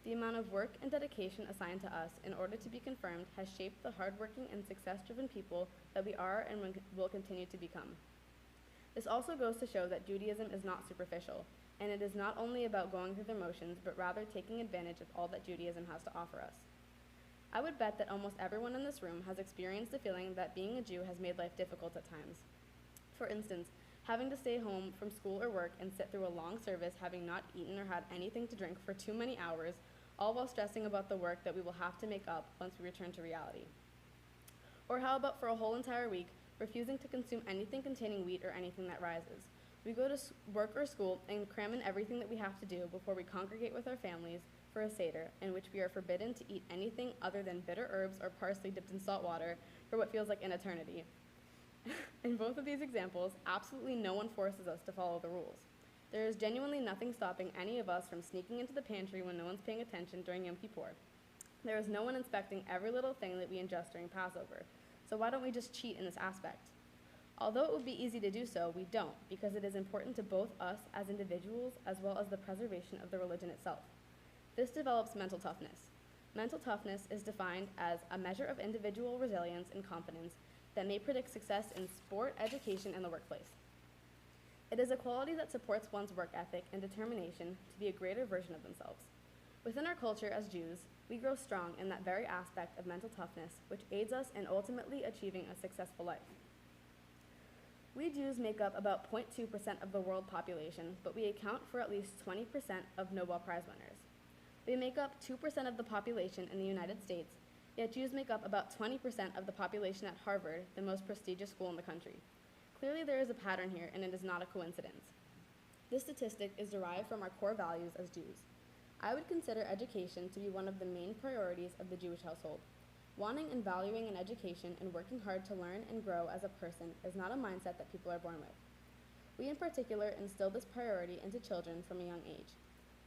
The amount of work and dedication assigned to us in order to be confirmed has shaped the hardworking and success-driven people that we are and will continue to become. This also goes to show that Judaism is not superficial, and it is not only about going through the motions, but rather taking advantage of all that Judaism has to offer us. I would bet that almost everyone in this room has experienced the feeling that being a Jew has made life difficult at times. For instance, having to stay home from school or work and sit through a long service having not eaten or had anything to drink for too many hours, all while stressing about the work that we will have to make up once we return to reality. Or how about for a whole entire week, refusing to consume anything containing wheat or anything that rises? We go to work or school and cram in everything that we have to do before we congregate with our families for a Seder, in which we are forbidden to eat anything other than bitter herbs or parsley dipped in salt water for what feels like an eternity. In both of these examples, absolutely no one forces us to follow the rules. There is genuinely nothing stopping any of us from sneaking into the pantry when no one's paying attention during Yom Kippur. There is no one inspecting every little thing that we ingest during Passover. So why don't we just cheat in this aspect? Although it would be easy to do so, we don't, because it is important to both us as individuals as well as the preservation of the religion itself. This develops mental toughness. Mental toughness is defined as a measure of individual resilience and confidence that may predict success in sport, education, and the workplace. It is a quality that supports one's work ethic and determination to be a greater version of themselves. Within our culture as Jews, we grow strong in that very aspect of mental toughness, which aids us in ultimately achieving a successful life. We Jews make up about 0.2% of the world population, but we account for at least 20% of Nobel Prize winners. We make up 2% of the population in the United States, yet Jews make up about 20% of the population at Harvard, the most prestigious school in the country. Clearly there is a pattern here, and it is not a coincidence. This statistic is derived from our core values as Jews. I would consider education to be one of the main priorities of the Jewish household. Wanting and valuing an education and working hard to learn and grow as a person is not a mindset that people are born with. We in particular instill this priority into children from a young age.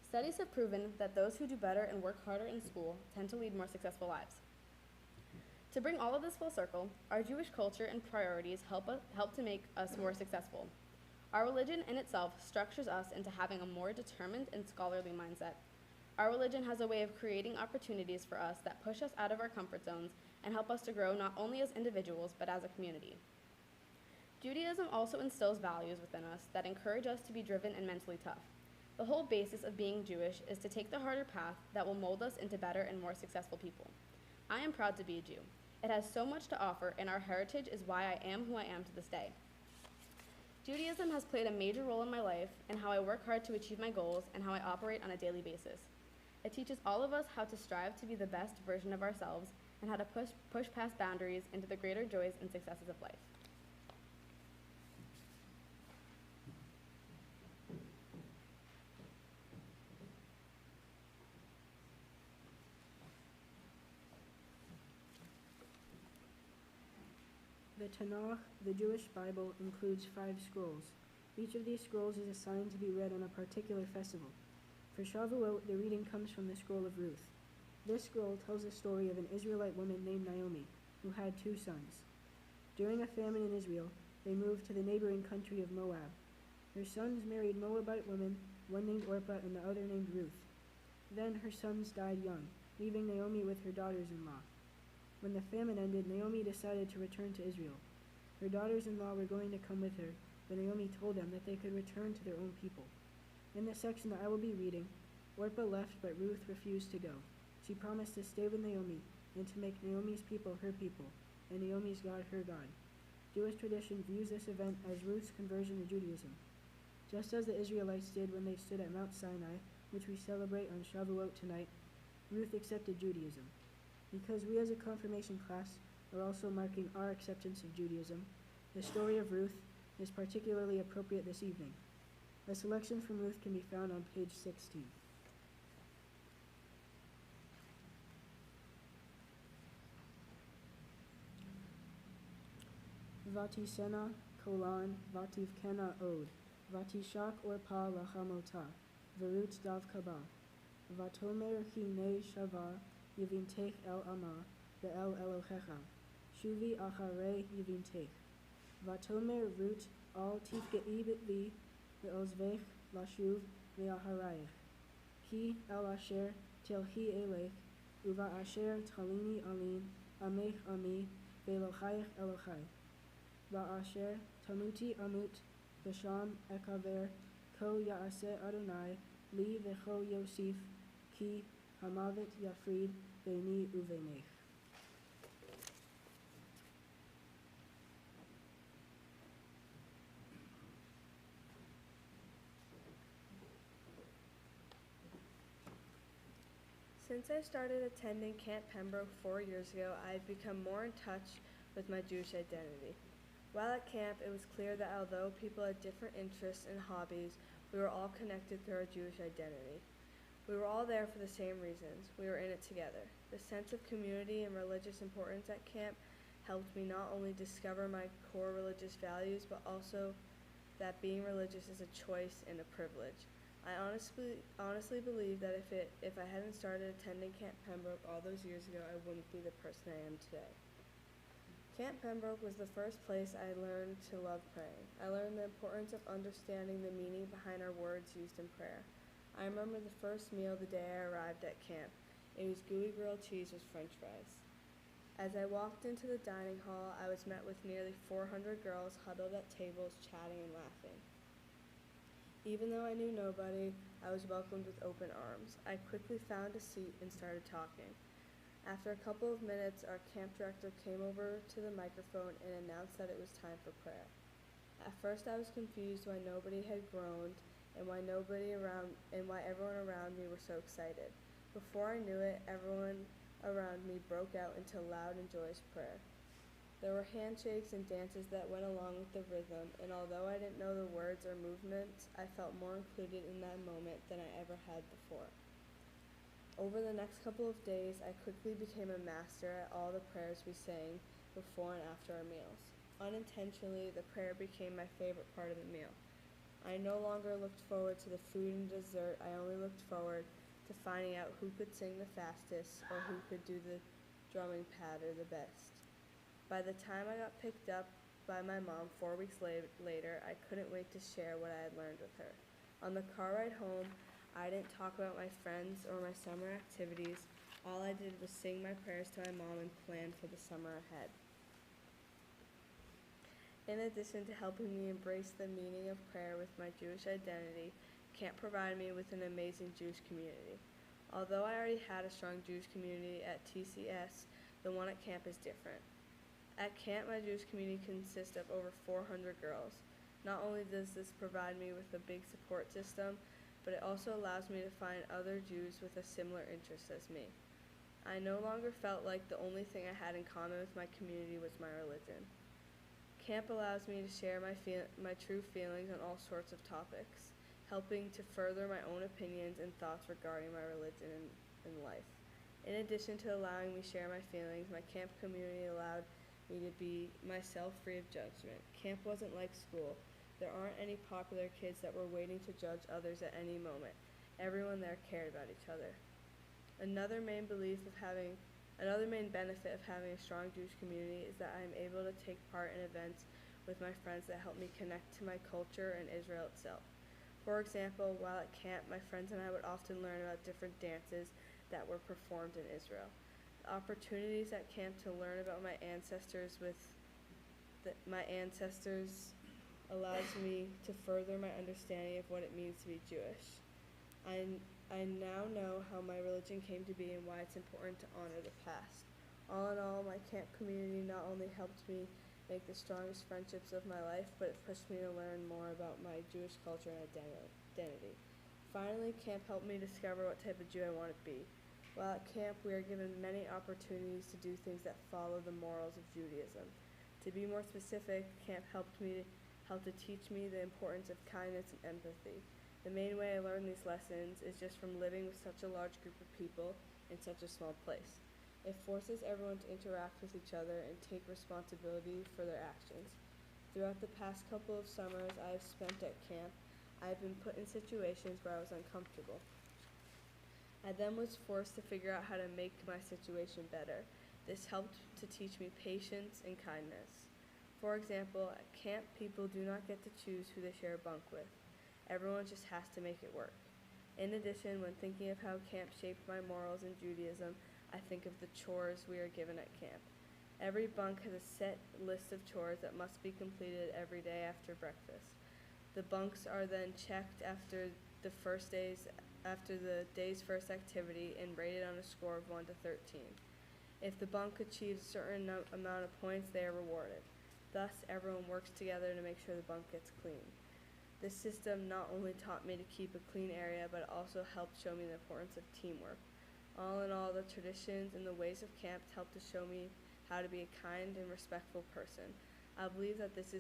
Studies have proven that those who do better and work harder in school tend to lead more successful lives. To bring all of this full circle, our Jewish culture and priorities help to make us more successful. Our religion in itself structures us into having a more determined and scholarly mindset. Our religion has a way of creating opportunities for us that push us out of our comfort zones and help us to grow not only as individuals, but as a community. Judaism also instills values within us that encourage us to be driven and mentally tough. The whole basis of being Jewish is to take the harder path that will mold us into better and more successful people. I am proud to be a Jew. It has so much to offer, and our heritage is why I am who I am to this day. Judaism has played a major role in my life and how I work hard to achieve my goals and how I operate on a daily basis. It teaches all of us how to strive to be the best version of ourselves and how to push past boundaries into the greater joys and successes of life. The Tanakh, the Jewish Bible, includes 5 scrolls. Each of these scrolls is assigned to be read on a particular festival. For Shavuot, the reading comes from the scroll of Ruth. This scroll tells the story of an Israelite woman named Naomi, who had 2 sons. During a famine in Israel, they moved to the neighboring country of Moab. Her sons married Moabite women, one named Orpah and the other named Ruth. Then her sons died young, leaving Naomi with her daughters-in-law. When the famine ended, Naomi decided to return to Israel. Her daughters-in-law were going to come with her, but Naomi told them that they could return to their own people. In the section that I will be reading, Orpah left, but Ruth refused to go. She promised to stay with Naomi and to make Naomi's people her people, and Naomi's God her God. Jewish tradition views this event as Ruth's conversion to Judaism. Just as the Israelites did when they stood at Mount Sinai, which we celebrate on Shavuot tonight, Ruth accepted Judaism. Because we as a confirmation class are also marking our acceptance of Judaism, the story of Ruth is particularly appropriate this evening. A selection from Ruth can be found on page 16. Vatisena kolan vativkena od, vatishak orpa lachamota, verut davkaba, vatomer hine shava, yivintech el ama, be'el Elohecha, shuvi acharei yivintech. Vatomer Rut al tifge'i bitvi, ve'ozvech lashuv, ve'aharayich. Ki el asher tilhi elech, uva asher talini alin, amech ami, ve'elochayich Elochai. Va'asher tamuti amut, v'sham ekaver, ko ya'aseh Adonai, li v'cho yosif, ki hamavet yafrid, ve'ni uvenech. Since I started attending Camp Pembroke 4 years ago, I've become more in touch with my Jewish identity. While at camp, it was clear that although people had different interests and hobbies, we were all connected through our Jewish identity. We were all there for the same reasons. We were in it together. The sense of community and religious importance at camp helped me not only discover my core religious values, but also that being religious is a choice and a privilege. I honestly believe that if I hadn't started attending Camp Pembroke all those years ago, I wouldn't be the person I am today. Camp Pembroke was the first place I learned to love praying. I learned the importance of understanding the meaning behind our words used in prayer. I remember the first meal the day I arrived at camp. It was gooey grilled cheese with french fries. As I walked into the dining hall, I was met with nearly 400 girls huddled at tables chatting and laughing. Even though I knew nobody, I was welcomed with open arms. I quickly found a seat and started talking. After a couple of minutes, our camp director came over to the microphone and announced that it was time for prayer. At first I was confused why nobody had groaned and why everyone around me were so excited. Before I knew it, everyone around me broke out into loud and joyous prayer. There were handshakes and dances that went along with the rhythm, and although I didn't know the words or movements, I felt more included in that moment than I ever had before. Over the next couple of days, I quickly became a master at all the prayers we sang before and after our meals. Unintentionally, the prayer became my favorite part of the meal. I no longer looked forward to the food and dessert, I only looked forward to finding out who could sing the fastest or who could do the drumming patter the best. By the time I got picked up by my mom 4 weeks later, I couldn't wait to share what I had learned with her. On the car ride home, I didn't talk about my friends or my summer activities. All I did was sing my prayers to my mom and plan for the summer ahead. In addition to helping me embrace the meaning of prayer with my Jewish identity, camp provided me with an amazing Jewish community. Although I already had a strong Jewish community at TCS, the one at camp is different. At camp, my Jewish community consists of over 400 girls. Not only does this provide me with a big support system, but it also allows me to find other Jews with a similar interest as me. I no longer felt like the only thing I had in common with my community was my religion. Camp allows me to share my true feelings on all sorts of topics, helping to further my own opinions and thoughts regarding my religion and life. In addition to allowing me to share my feelings, my camp community allowed me to be myself free of judgment. Camp wasn't like school. There aren't any popular kids that were waiting to judge others at any moment. Everyone there cared about each other. Another main benefit of having a strong Jewish community is that I am able to take part in events with my friends that help me connect to my culture and Israel itself. For example, while at camp, my friends and I would often learn about different dances that were performed in Israel. The opportunities at camp to learn about my ancestors allows me to further my understanding of what it means to be Jewish. I now know how my religion came to be and why it's important to honor the past. All in all, my camp community not only helped me make the strongest friendships of my life, but it pushed me to learn more about my Jewish culture and identity. Finally, camp helped me discover what type of Jew I want to be. While at camp, we are given many opportunities to do things that follow the morals of Judaism. To be more specific, camp helped to teach me the importance of kindness and empathy. The main way I learned these lessons is just from living with such a large group of people in such a small place. It forces everyone to interact with each other and take responsibility for their actions. Throughout the past couple of summers I have spent at camp, I have been put in situations where I was uncomfortable. I then was forced to figure out how to make my situation better. This helped to teach me patience and kindness. For example, at camp, people do not get to choose who they share a bunk with. Everyone just has to make it work. In addition, when thinking of how camp shaped my morals in Judaism, I think of the chores we are given at camp. Every bunk has a set list of chores that must be completed every day after breakfast. The bunks are then checked after the day's first activity and rated on a score of 1 to 13. If the bunk achieves a certain amount of points, they are rewarded. Thus, everyone works together to make sure the bunk gets clean. This system not only taught me to keep a clean area, but also helped show me the importance of teamwork. All in all, the traditions and the ways of camp helped to show me how to be a kind and respectful person. I believe that this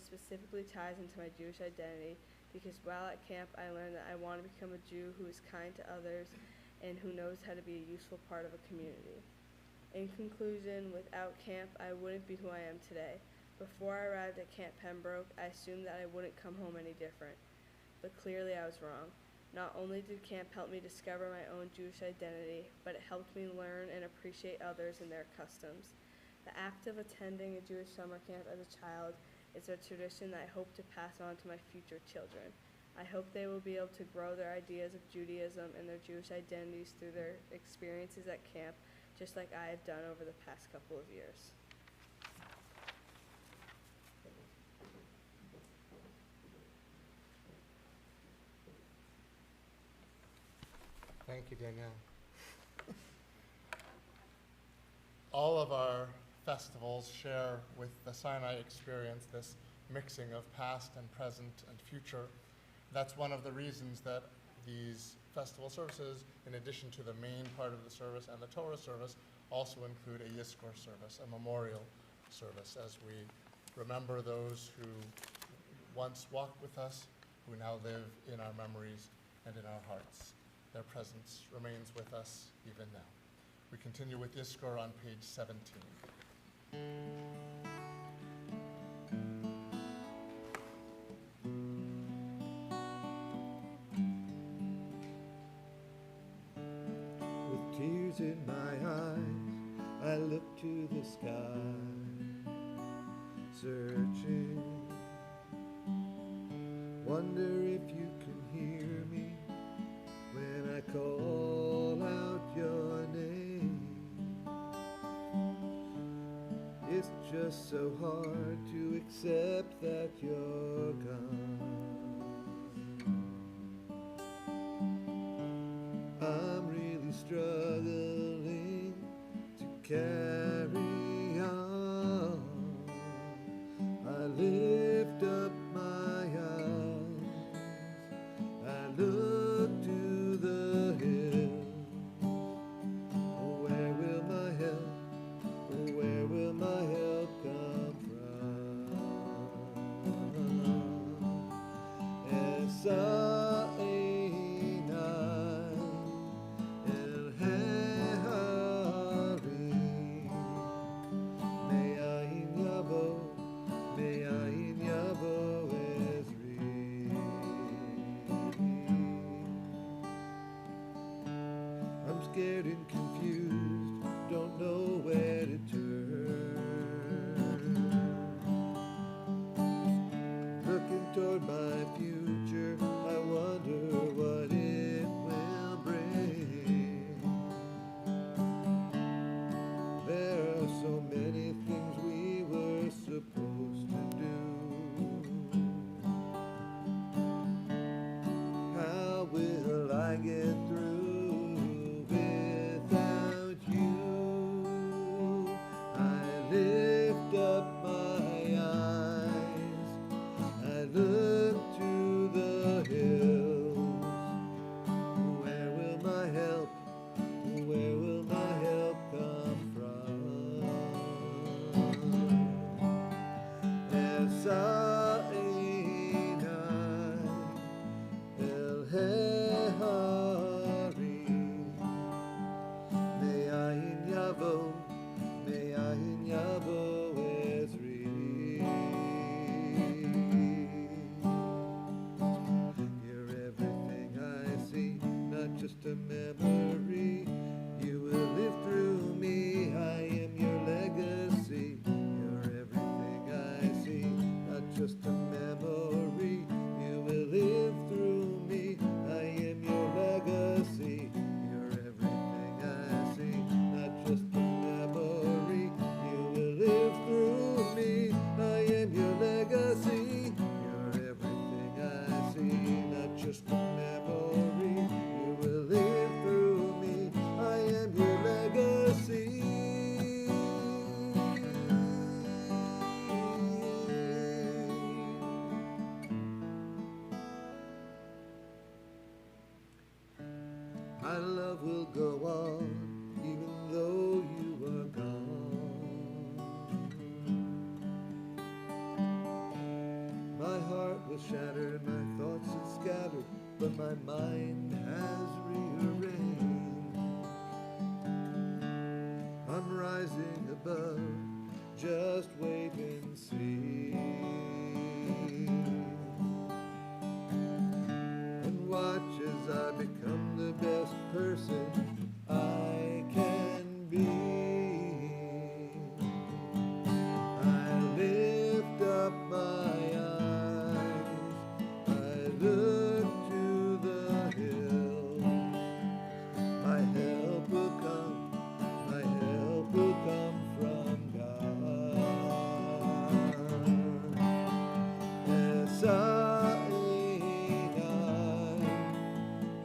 specifically ties into my Jewish identity, because while at camp I learned that I want to become a Jew who is kind to others and who knows how to be a useful part of a community. In conclusion, without camp, I wouldn't be who I am today. Before I arrived at Camp Pembroke, I assumed that I wouldn't come home any different. But clearly I was wrong. Not only did camp help me discover my own Jewish identity, but it helped me learn and appreciate others and their customs. The act of attending a Jewish summer camp as a child is a tradition that I hope to pass on to my future children. I hope they will be able to grow their ideas of Judaism and their Jewish identities through their experiences at camp, just like I have done over the past couple of years. Thank you, Danielle. All of our festivals share with the Sinai experience this mixing of past and present and future. That's one of the reasons that these festival services, in addition to the main part of the service and the Torah service, also include a Yizkor service, a memorial service, as we remember those who once walked with us, who now live in our memories and in our hearts. Their presence remains with us even now. We continue with Yizkor on page 17. With tears in my eyes, I look to the sky, searching. Wonder if you can hear me when I call out your name. It's just so hard to accept that you're gone. I'm really struggling to carry on. I lift up my eyes, I look to the hills. Where will my help, where will my help come from? As scared and confused, don't know where to turn. Looking toward my future, I wonder what it will bring. There are so many things we were supposed to do. How will I get through? Lift up my eyes, I look to the hills. Where will my help, where will my help come from? As El Hehari, may I in Yavo, may I in Yavo Ezri. You're everything I see, not just a memory. You will live through me, I am your legacy. You're everything I see, not just a memory. You will live My love will go on, even though you are gone. My heart was shattered, my thoughts are scattered, but my mind has rearranged. I'm rising above, just wait and see. And watch as I become the best person I can be. I lift up my eyes, I look to the hills. My help will come, my help will come from God.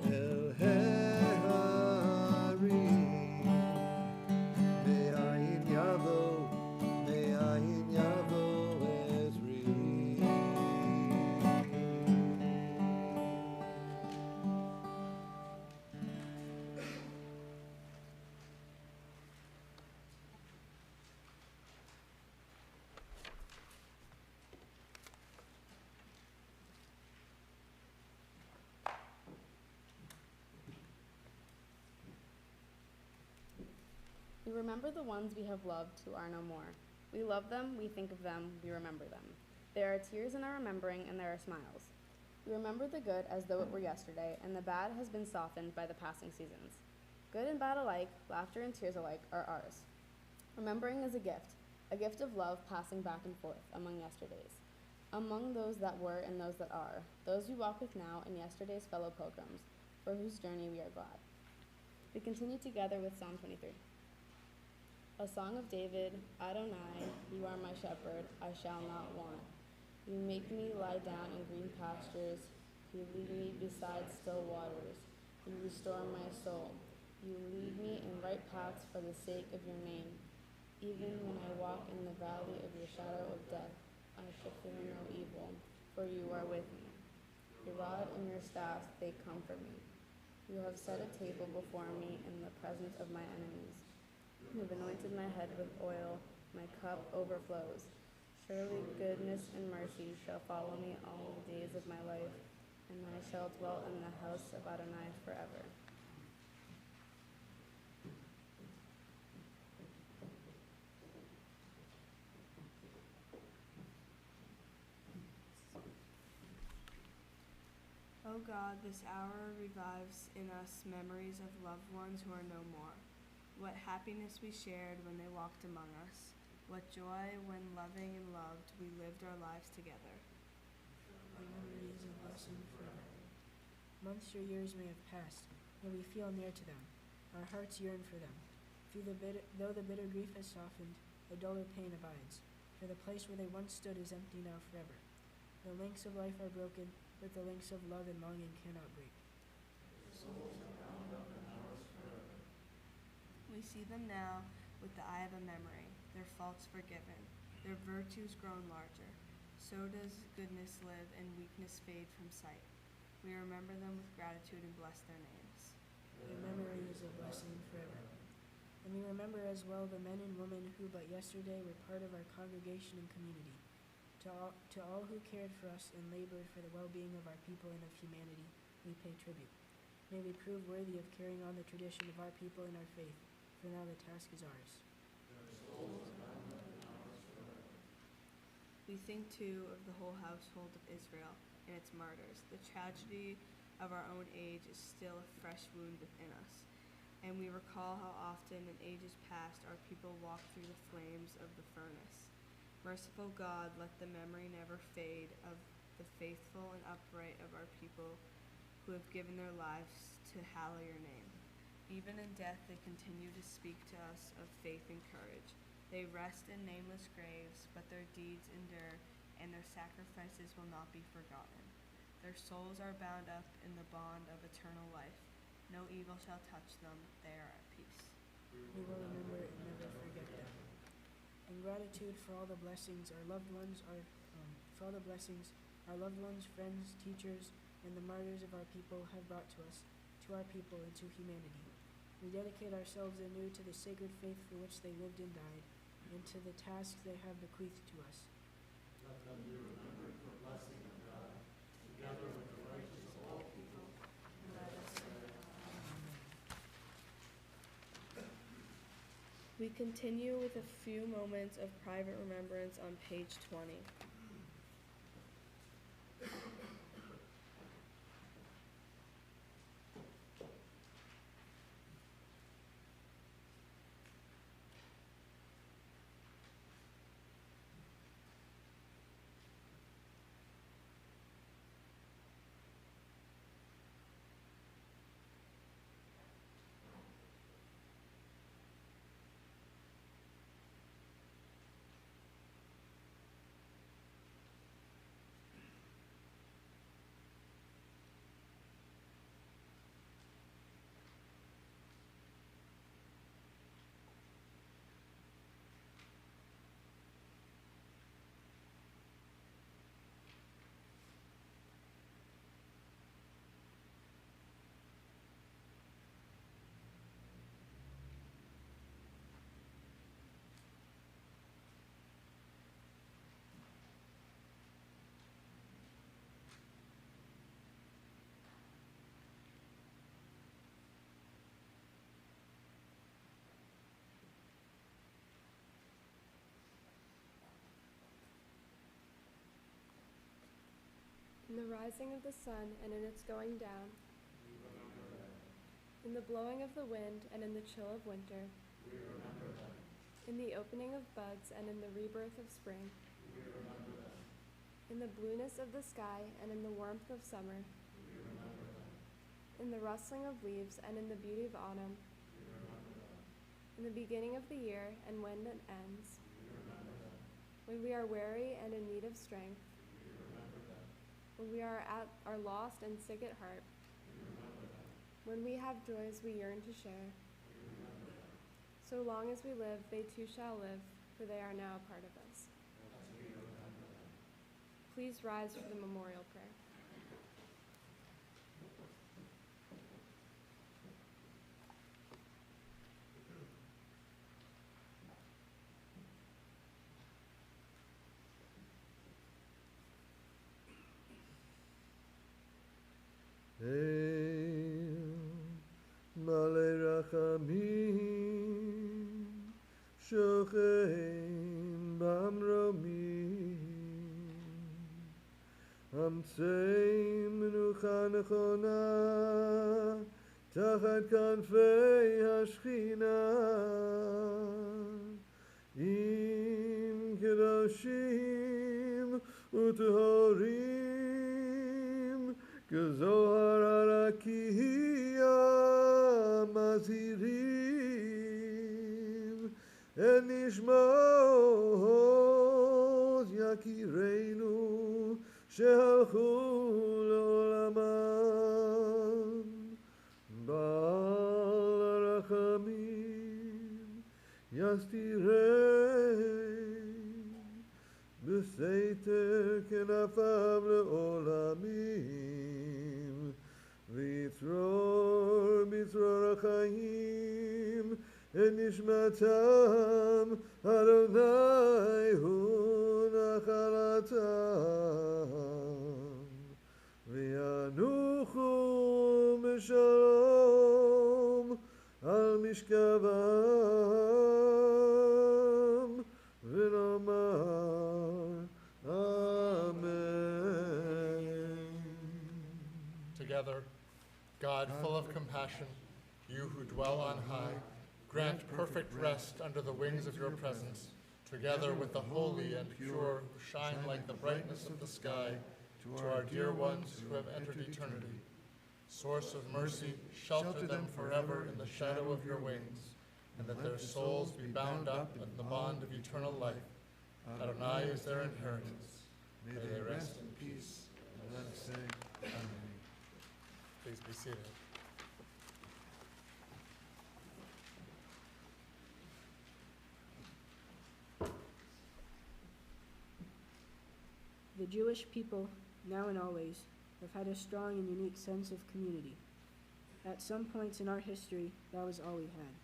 El Heharim. Me'ayin yavo, me'ayin yavo Ezri. We remember the ones we have loved who are no more. We love them, we think of them, we remember them. There are tears in our remembering, and there are smiles. We remember the good as though it were yesterday, and the bad has been softened by the passing seasons. Good and bad alike, laughter and tears alike, are ours. Remembering is a gift of love passing back and forth among yesterdays, among those that were and those that are, those we walk with now and yesterday's fellow pilgrims, for whose journey we are glad. We continue together with Psalm 23. A song of David, Adonai, you are my shepherd, I shall not want. You make me lie down in green pastures, you lead me beside still waters. You restore my soul. You lead me in right paths for the sake of your name. Even when I walk in the valley of your shadow of death, I shall fear no evil, for you are with me. Your rod and your staff, they comfort me. You have set a table before me in the presence of my enemies. You have anointed my head with oil, my cup overflows. Surely goodness and mercy shall follow me all the days of my life, and I shall dwell in the house of Adonai forever. O God, this hour revives in us memories of loved ones who are no more. What happiness we shared when they walked among us. What joy when loving and loved we lived our lives together. Your memory is a blessing forever. Months or years may have passed, and we feel near to them. Our hearts yearn for them. Though the bitter grief has softened, a duller pain abides, for the place where they once stood is empty now forever. The links of life are broken, but the links of love and longing cannot break. We see them now with the eye of a memory, their faults forgiven, their virtues grown larger. So does goodness live and weakness fade from sight. We remember them with gratitude and bless their names. Your memory is a blessing forever. And we remember as well the men and women who but yesterday were part of our congregation and community. To all who cared for us and labored for the well-being of our people and of humanity, we pay tribute. May we prove worthy of carrying on the tradition of our people and our faith, for now the task is ours. We think too of the whole household of Israel and its martyrs. The tragedy of our own age is still a fresh wound within us, and we recall how often in ages past our people walked through the flames of the furnace. Merciful God, let the memory never fade of the faithful and upright of our people who have given their lives to hallow your name. Even in death they continue to speak to us of faith and courage. They rest in nameless graves, but their deeds endure, and their sacrifices will not be forgotten. Their souls are bound up in the bond of eternal life. No evil shall touch them, they are at peace. We will remember and never forget them. In gratitude for all the blessings our loved ones, friends, teachers, and the martyrs of our people have brought to us, to to our people and to humanity. We dedicate ourselves anew to the sacred faith for which they lived and died, and to the tasks they have bequeathed to us. Let them be remembered for blessing of God, together with the righteous of all people. And let us say, Amen. We continue with a few moments of private remembrance on page 20. In the rising of the sun and in its going down, in the blowing of the wind and in the chill of winter, in the opening of buds and in the rebirth of spring, in the blueness of the sky and in the warmth of summer, in the rustling of leaves and in the beauty of autumn, in the beginning of the year and when it ends, when we are weary and in need of strength, when we are at our lost and sick at heart, when we have joys we yearn to share. So long as we live, they too shall live, for they are now a part of us. Please rise for the memorial prayer. Hail, Malei Rachamim, Shochein Bamromim, Amtzei Menucha Nechona, Tachat Kanfei Hashchina, Im Kedoshim Utehorim, Gezohar Arakia Mazirim En Nishmot Yakireinu Shehalchu Leolamam Baal Rachamim Yastirei B'seiter Kenafav Leolamim Vitzror Mitzror HaChaim En Nishmatam Adonai Hu Nachalatam V'yanuchu B'shalom Al Mishkavam V'nomar Amen. Together, God, full of compassion, you who dwell on high, grant perfect rest under the wings of your presence, together with the holy and pure who shine like the brightness of the sky, to our dear ones who have entered eternity. Source of mercy, shelter them forever in the shadow of your wings, and that their souls be bound up in the bond of eternal life. Adonai is their inheritance. May they rest in peace, and let us say, Amen. Please be seated. The Jewish people, now and always, have had a strong and unique sense of community. At some points in our history, that was all we had.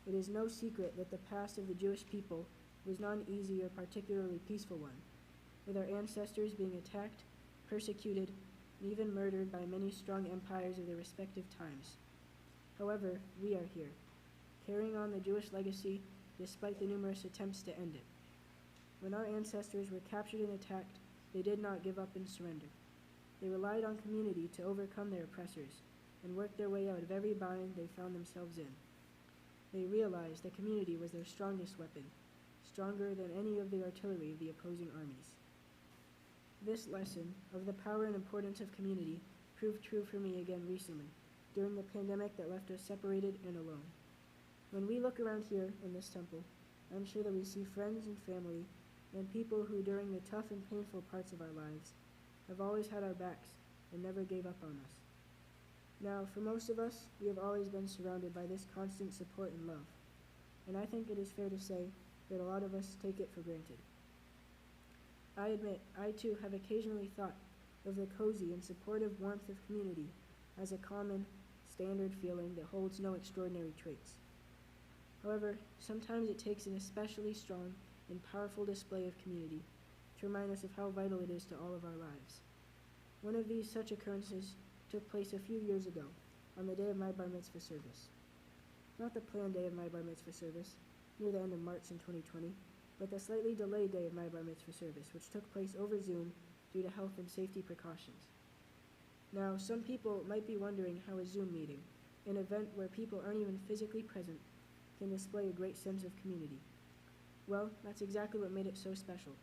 It is no secret that the past of the Jewish people was not an easy or particularly peaceful one, with our ancestors being attacked, persecuted, and even murdered by many strong empires of their respective times. However, we are here, carrying on the Jewish legacy despite the numerous attempts to end it. When our ancestors were captured and attacked, they did not give up and surrender. They relied on community to overcome their oppressors and work their way out of every bind they found themselves in. They realized that community was their strongest weapon, stronger than any of the artillery of the opposing armies. This lesson of the power and importance of community proved true for me again recently, during the pandemic that left us separated and alone. When we look around here in this temple, I'm sure that we see friends and family and people who, during the tough and painful parts of our lives, have always had our backs and never gave up on us. Now, for most of us, we have always been surrounded by this constant support and love, and I think it is fair to say that a lot of us take it for granted. I admit, I too have occasionally thought of the cozy and supportive warmth of community as a common, standard feeling that holds no extraordinary traits. However, sometimes it takes an especially strong and powerful display of community to remind us of how vital it is to all of our lives. One of these such occurrences took place a few years ago, on the day of my bar mitzvah service. Not the planned day of my bar mitzvah service, near the end of March in 2020, but the slightly delayed day of my bar mitzvah service, which took place over Zoom due to health and safety precautions. Now, some people might be wondering how a Zoom meeting, an event where people aren't even physically present, can display a great sense of community. Well, that's exactly what made it so special.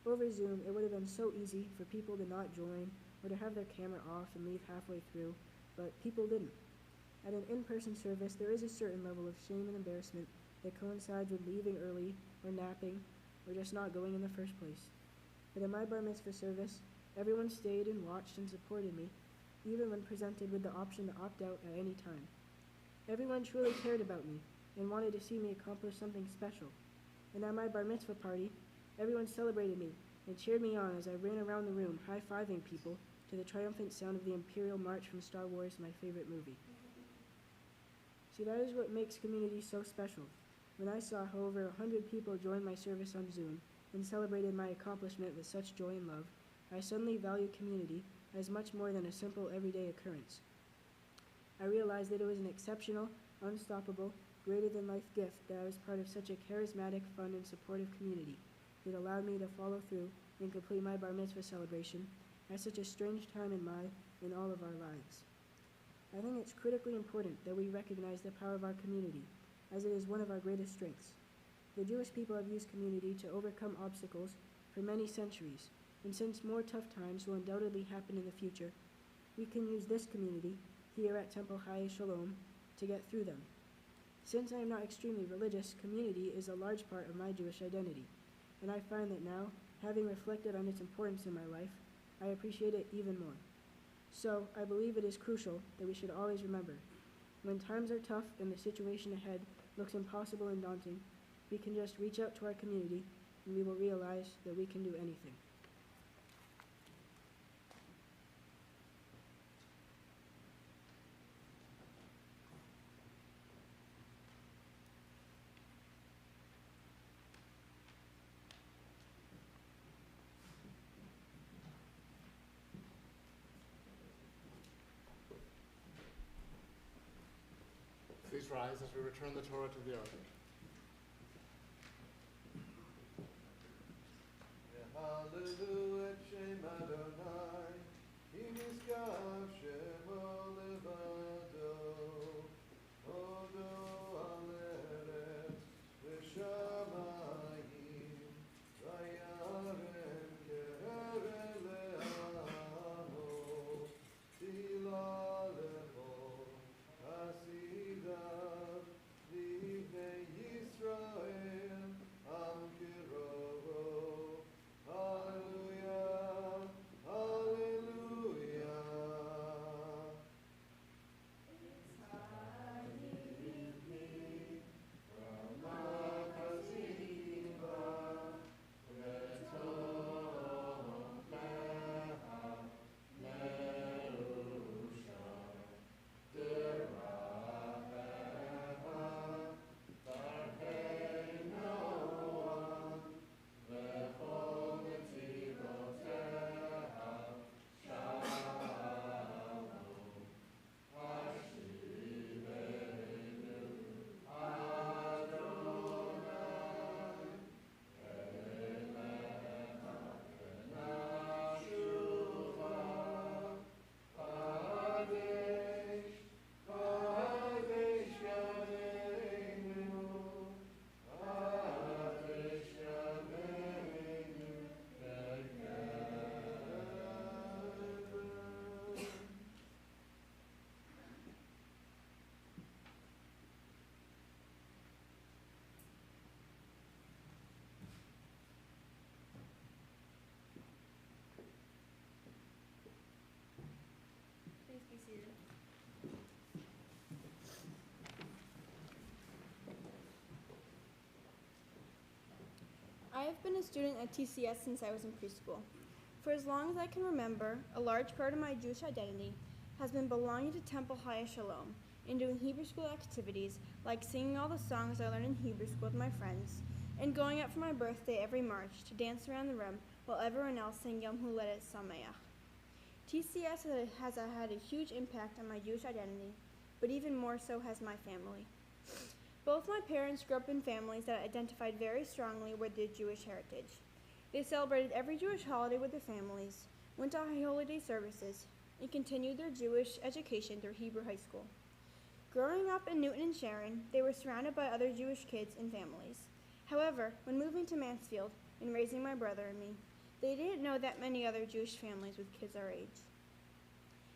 Over Zoom, it would have been so easy for people to not join or to have their camera off and leave halfway through, but people didn't. At an in-person service, there is a certain level of shame and embarrassment that coincides with leaving early or napping or just not going in the first place. But in my bar mitzvah service, everyone stayed and watched and supported me, even when presented with the option to opt out at any time. Everyone truly cared about me and wanted to see me accomplish something special. And at my bar mitzvah party, everyone celebrated me and cheered me on as I ran around the room high-fiving people to the triumphant sound of the Imperial March from Star Wars, my favorite movie. See, that is what makes community so special. When I saw how over 100 people joined my service on Zoom and celebrated my accomplishment with such joy and love, I suddenly valued community as much more than a simple everyday occurrence. I realized that it was an exceptional, unstoppable, greater-than-life gift that I was part of such a charismatic, fun, and supportive community that allowed me to follow through and complete my bar mitzvah celebration at such a strange time in my and all of our lives. I think it's critically important that we recognize the power of our community, as it is one of our greatest strengths. The Jewish people have used community to overcome obstacles for many centuries, and since more tough times will undoubtedly happen in the future, we can use this community, here at Temple Haye Shalom, to get through them. Since I am not extremely religious, community is a large part of my Jewish identity, and I find that now, having reflected on its importance in my life, I appreciate it even more. So, I believe it is crucial that we should always remember, when times are tough and the situation ahead looks impossible and daunting, we can just reach out to our community and we will realize that we can do anything. Please rise as we return the Torah to the ark. Hallelujah, Shem Adonai, Ki nizkar shemo levado, Odo al eretz v'shamayim, vayarem kerem le'amo, Tila lecho, hasidav livnei have been a student at TCS since I was in preschool. For as long as I can remember, a large part of my Jewish identity has been belonging to Temple High Shalom and doing Hebrew school activities like singing all the songs I learned in Hebrew school with my friends and going out for my birthday every March to dance around the room while everyone else sang Yom Huledet Sameach. TCS has had a huge impact on my Jewish identity, but even more so has my family. Both my parents grew up in families that identified very strongly with their Jewish heritage. They celebrated every Jewish holiday with their families, went to high holiday services, and continued their Jewish education through Hebrew high school. Growing up in Newton and Sharon, they were surrounded by other Jewish kids and families. However, when moving to Mansfield and raising my brother and me, they didn't know that many other Jewish families with kids our age.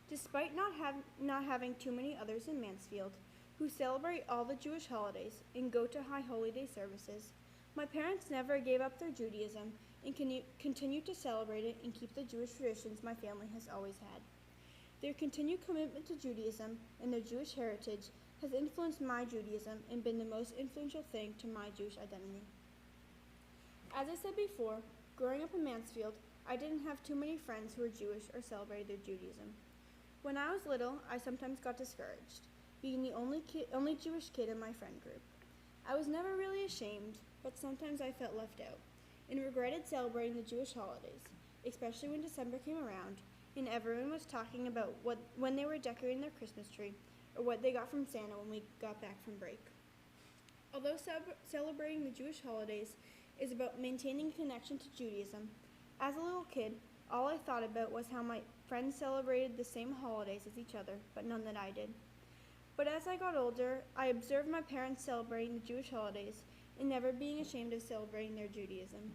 Despite not having too many others in Mansfield who celebrate all the Jewish holidays and go to high holiday services, my parents never gave up their Judaism and continued to celebrate it and keep the Jewish traditions my family has always had. Their continued commitment to Judaism and their Jewish heritage has influenced my Judaism and been the most influential thing to my Jewish identity. As I said before, growing up in Mansfield, I didn't have too many friends who were Jewish or celebrated their Judaism. When I was little, I sometimes got discouraged, being the only Jewish kid in my friend group. I was never really ashamed, but sometimes I felt left out and regretted celebrating the Jewish holidays, especially when December came around and everyone was talking about when they were decorating their Christmas tree or what they got from Santa when we got back from break. Although celebrating the Jewish holidays is about maintaining a connection to Judaism, as a little kid, all I thought about was how my friends celebrated the same holidays as each other, but none that I did. But as I got older, I observed my parents celebrating the Jewish holidays and never being ashamed of celebrating their Judaism.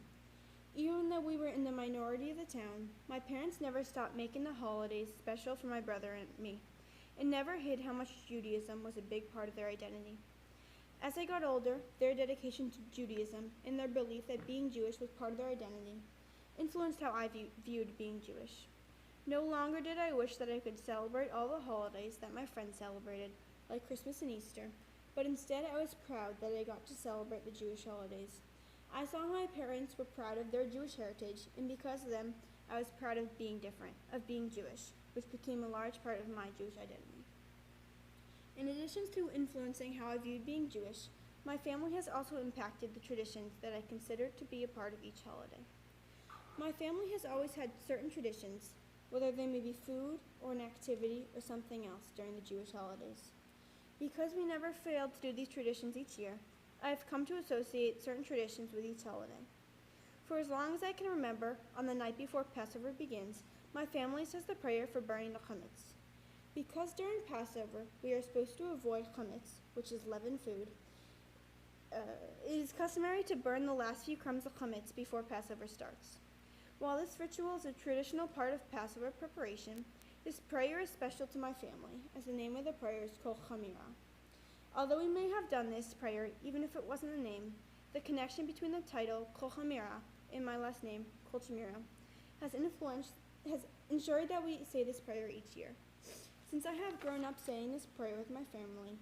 Even though we were in the minority of the town, my parents never stopped making the holidays special for my brother and me, and never hid how much Judaism was a big part of their identity. As I got older, their dedication to Judaism and their belief that being Jewish was part of their identity influenced how I viewed being Jewish. No longer did I wish that I could celebrate all the holidays that my friends celebrated, like Christmas and Easter, but instead I was proud that I got to celebrate the Jewish holidays. I saw my parents were proud of their Jewish heritage, and because of them, I was proud of being different, of being Jewish, which became a large part of my Jewish identity. In addition to influencing how I viewed being Jewish, my family has also impacted the traditions that I consider to be a part of each holiday. My family has always had certain traditions, whether they may be food or an activity or something else during the Jewish holidays. Because we never failed to do these traditions each year, I have come to associate certain traditions with each holiday. For as long as I can remember, on the night before Passover begins, my family says the prayer for burning the chametz. Because during Passover, we are supposed to avoid chametz, which is leavened food, it is customary to burn the last few crumbs of chametz before Passover starts. While this ritual is a traditional part of Passover preparation, this prayer is special to my family, as the name of the prayer is Kol Chamira. Although we may have done this prayer, even if it wasn't a name, the connection between the title Kol Chamira and my last name, Kol Chamira, has ensured that we say this prayer each year. Since I have grown up saying this prayer with my family,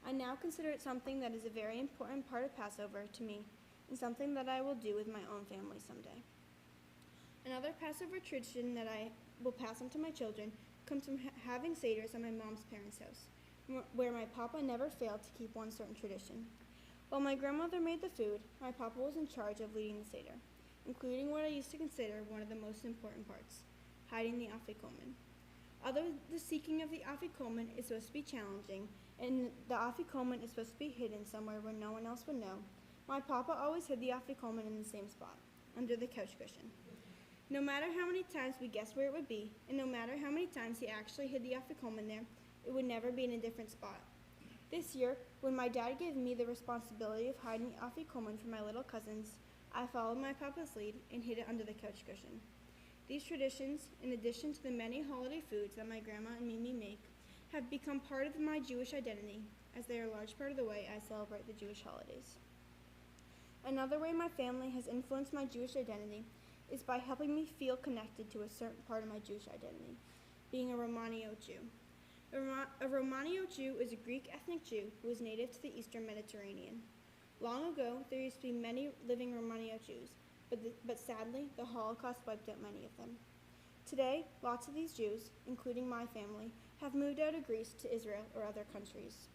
I now consider it something that is a very important part of Passover to me and something that I will do with my own family someday. Another Passover tradition that I will pass on to my children comes from having seders at my mom's parents' house, where my papa never failed to keep one certain tradition. While my grandmother made the food, my papa was in charge of leading the seder, including what I used to consider one of the most important parts, hiding the afikomen. Although the seeking of the afikomen is supposed to be challenging, and the afikomen is supposed to be hidden somewhere where no one else would know, my papa always hid the afikomen in the same spot, under the couch cushion. No matter how many times we guessed where it would be, and no matter how many times he actually hid the afikomen there, it would never be in a different spot. This year, when my dad gave me the responsibility of hiding the afikomen for my little cousins, I followed my papa's lead and hid it under the couch cushion. These traditions, in addition to the many holiday foods that my grandma and Mimi make, have become part of my Jewish identity, as they are a large part of the way I celebrate the Jewish holidays. Another way my family has influenced my Jewish identity is by helping me feel connected to a certain part of my Jewish identity, being a Romanio Jew. A Romanio Jew is a Greek ethnic Jew who is native to the Eastern Mediterranean. Long ago, there used to be many living Romanio Jews, but sadly, the Holocaust wiped out many of them. Today, lots of these Jews, including my family, have moved out of Greece to Israel or other countries.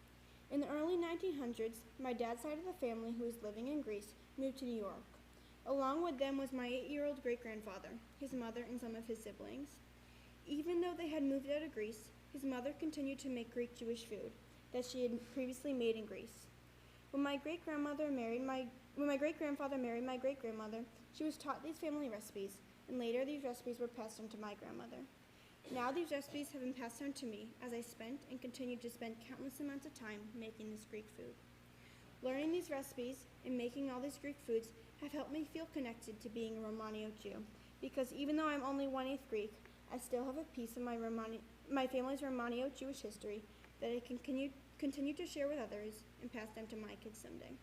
In the early 1900s, my dad's side of the family, who was living in Greece, moved to New York. Along with them was my 8-year-old great-grandfather, his mother, and some of his siblings. Even though they had moved out of Greece, his mother continued to make Greek Jewish food that she had previously made in Greece. When my great-grandfather married my great-grandmother, she was taught these family recipes, and later these recipes were passed on to my grandmother. Now these recipes have been passed on to me as I spent and continue to spend countless amounts of time making this Greek food. Learning these recipes and making all these Greek foods have helped me feel connected to being a Romanio Jew, because even though I'm only 1/8 Greek, I still have a piece of my family's Romanio Jewish history that I can continue to share with others and pass down to my kids someday.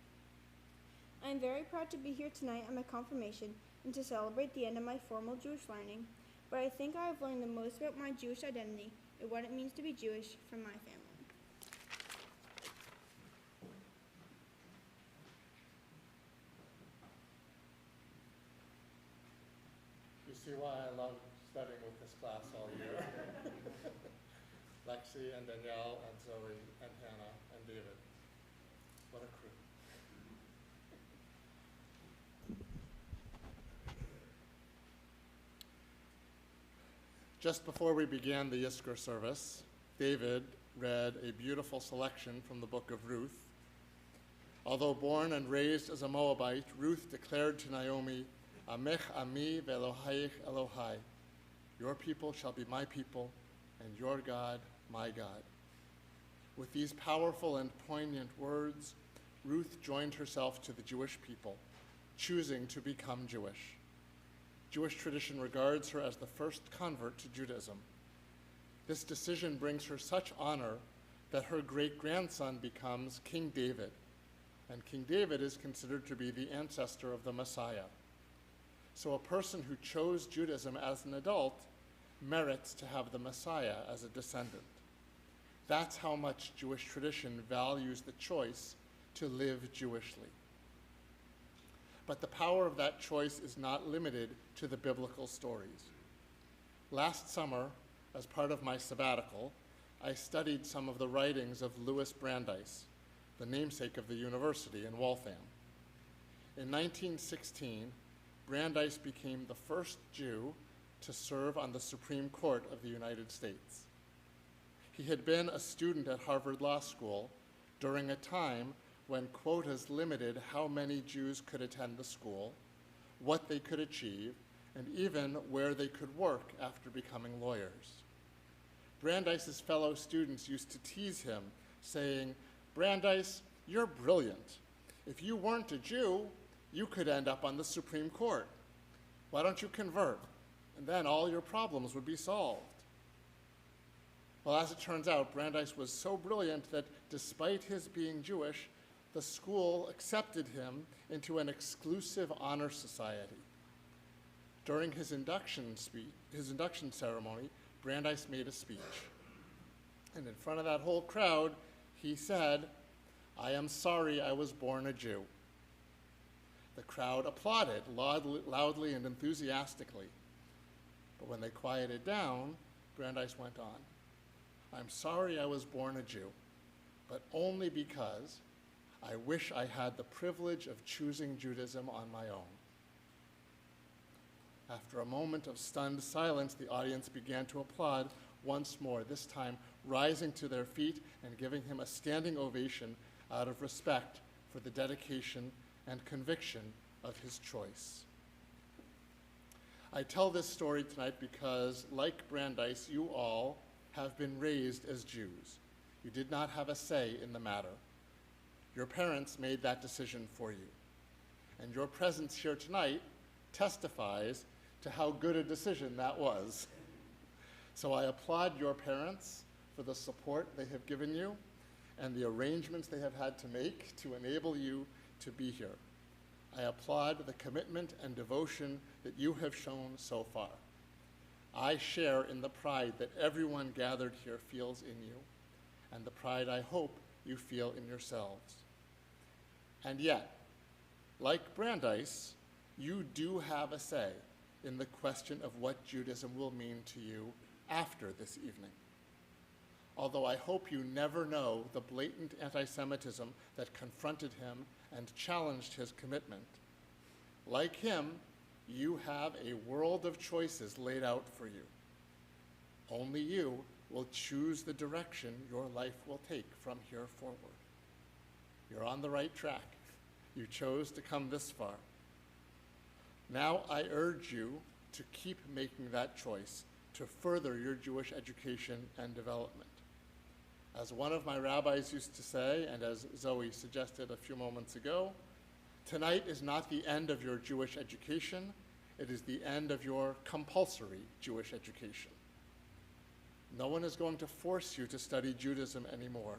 I am very proud to be here tonight at my confirmation and to celebrate the end of my formal Jewish learning, but I think I have learned the most about my Jewish identity and what it means to be Jewish from my family. You see why I love studying with this class all year. Lexi and Danielle and Zoe and Hannah and David. What a crew. Just before we began the Yizkor service, David read a beautiful selection from the book of Ruth. Although born and raised as a Moabite, Ruth declared to Naomi, Amech ami ve'Elohayich Elohai. Your people shall be my people, and your God, my God. With these powerful and poignant words, Ruth joined herself to the Jewish people, choosing to become Jewish. Jewish tradition regards her as the first convert to Judaism. This decision brings her such honor that her great-grandson becomes King David, and King David is considered to be the ancestor of the Messiah. So a person who chose Judaism as an adult merits to have the Messiah as a descendant. That's how much Jewish tradition values the choice to live Jewishly. But the power of that choice is not limited to the biblical stories. Last summer, as part of my sabbatical, I studied some of the writings of Louis Brandeis, the namesake of the university in Waltham. In 1916, Brandeis became the first Jew to serve on the Supreme Court of the United States. He had been a student at Harvard Law School during a time when quotas limited how many Jews could attend the school, what they could achieve, and even where they could work after becoming lawyers. Brandeis's fellow students used to tease him, saying, Brandeis, you're brilliant. If you weren't a Jew, you could end up on the Supreme Court. Why don't you convert? And then all your problems would be solved. Well, as it turns out, Brandeis was so brilliant that despite his being Jewish, the school accepted him into an exclusive honor society. During his induction ceremony, Brandeis made a speech. And in front of that whole crowd, he said, I am sorry I was born a Jew. The crowd applauded loudly and enthusiastically. But when they quieted down, Brandeis went on. I'm sorry I was born a Jew, but only because I wish I had the privilege of choosing Judaism on my own. After a moment of stunned silence, the audience began to applaud once more, this time rising to their feet and giving him a standing ovation out of respect for the dedication and conviction of his choice. I tell this story tonight because, like Brandeis, you all have been raised as Jews. You did not have a say in the matter. Your parents made that decision for you. And your presence here tonight testifies to how good a decision that was. So I applaud your parents for the support they have given you and the arrangements they have had to make to enable you to be here. I applaud the commitment and devotion that you have shown so far. I share in the pride that everyone gathered here feels in you, and the pride I hope you feel in yourselves. And yet, like Brandeis, you do have a say in the question of what Judaism will mean to you after this evening. Although I hope you never know the blatant anti-Semitism that confronted him and challenged his commitment. Like him, you have a world of choices laid out for you. Only you will choose the direction your life will take from here forward. You're on the right track. You chose to come this far. Now I urge you to keep making that choice to further your Jewish education and development. As one of my rabbis used to say, and as Zoe suggested a few moments ago, tonight is not the end of your Jewish education, it is the end of your compulsory Jewish education. No one is going to force you to study Judaism anymore,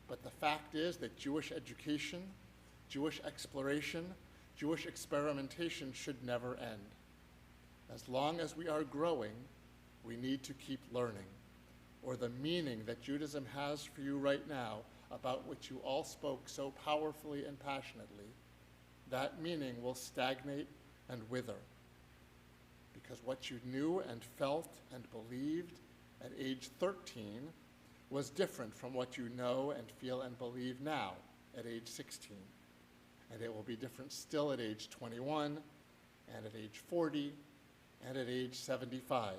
but the fact is that Jewish education, Jewish exploration, Jewish experimentation should never end. As long as we are growing, we need to keep learning, or the meaning that Judaism has for you right now, about which you all spoke so powerfully and passionately, that meaning will stagnate and wither. Because what you knew and felt and believed at age 13 was different from what you know and feel and believe now at age 16. And it will be different still at age 21, and at age 40, and at age 75.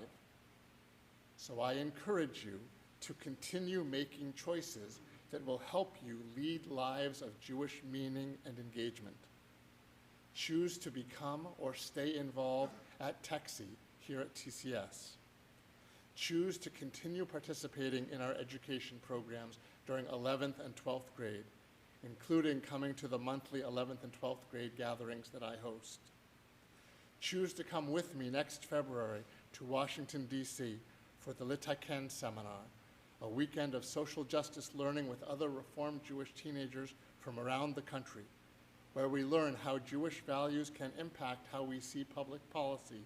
So I encourage you to continue making choices that will help you lead lives of Jewish meaning and engagement. Choose to become or stay involved at TEXI here at TCS. Choose to continue participating in our education programs during 11th and 12th grade, including coming to the monthly 11th and 12th grade gatherings that I host. Choose to come with me next February to Washington, D.C. for the Litaken Seminar, a weekend of social justice learning with other Reformed Jewish teenagers from around the country, where we learn how Jewish values can impact how we see public policy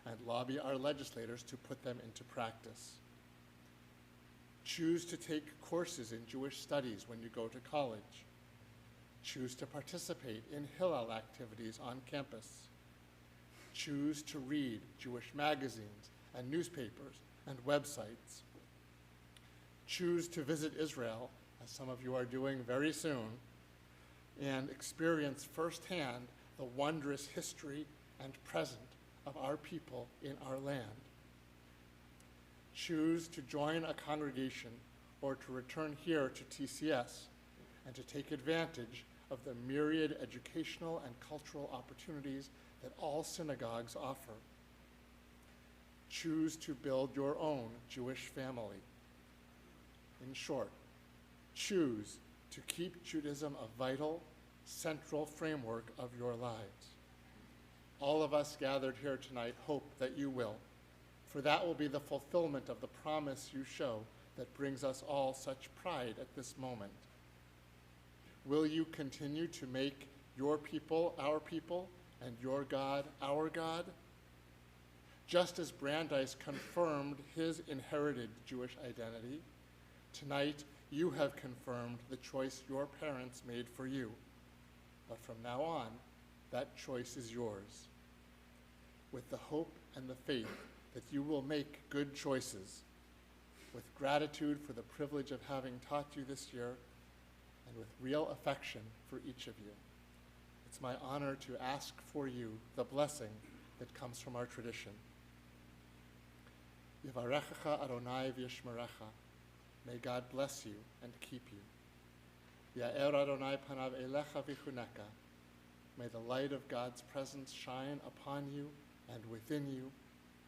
and lobby our legislators to put them into practice. Choose to take courses in Jewish studies when you go to college. Choose to participate in Hillel activities on campus. Choose to read Jewish magazines and newspapers and websites. Choose to visit Israel, as some of you are doing very soon, and experience firsthand the wondrous history and present of our people in our land. Choose to join a congregation or to return here to TCS and to take advantage of the myriad educational and cultural opportunities that all synagogues offer. Choose to build your own Jewish family. In short, choose to keep Judaism a vital, central framework of your lives. All of us gathered here tonight hope that you will, for that will be the fulfillment of the promise you show that brings us all such pride at this moment. Will you continue to make your people our people and your God our God? Just as Brandeis confirmed his inherited Jewish identity, tonight you have confirmed the choice your parents made for you. But from now on, that choice is yours. With the hope and the faith that you will make good choices, with gratitude for the privilege of having taught you this year, and with real affection for each of you, it's my honor to ask for you the blessing that comes from our tradition. Yivarechecha Adonai v'yishmerecha. May God bless you and keep you. Ya'er Adonai panav elecha v'chuneka. May the light of God's presence shine upon you and within you,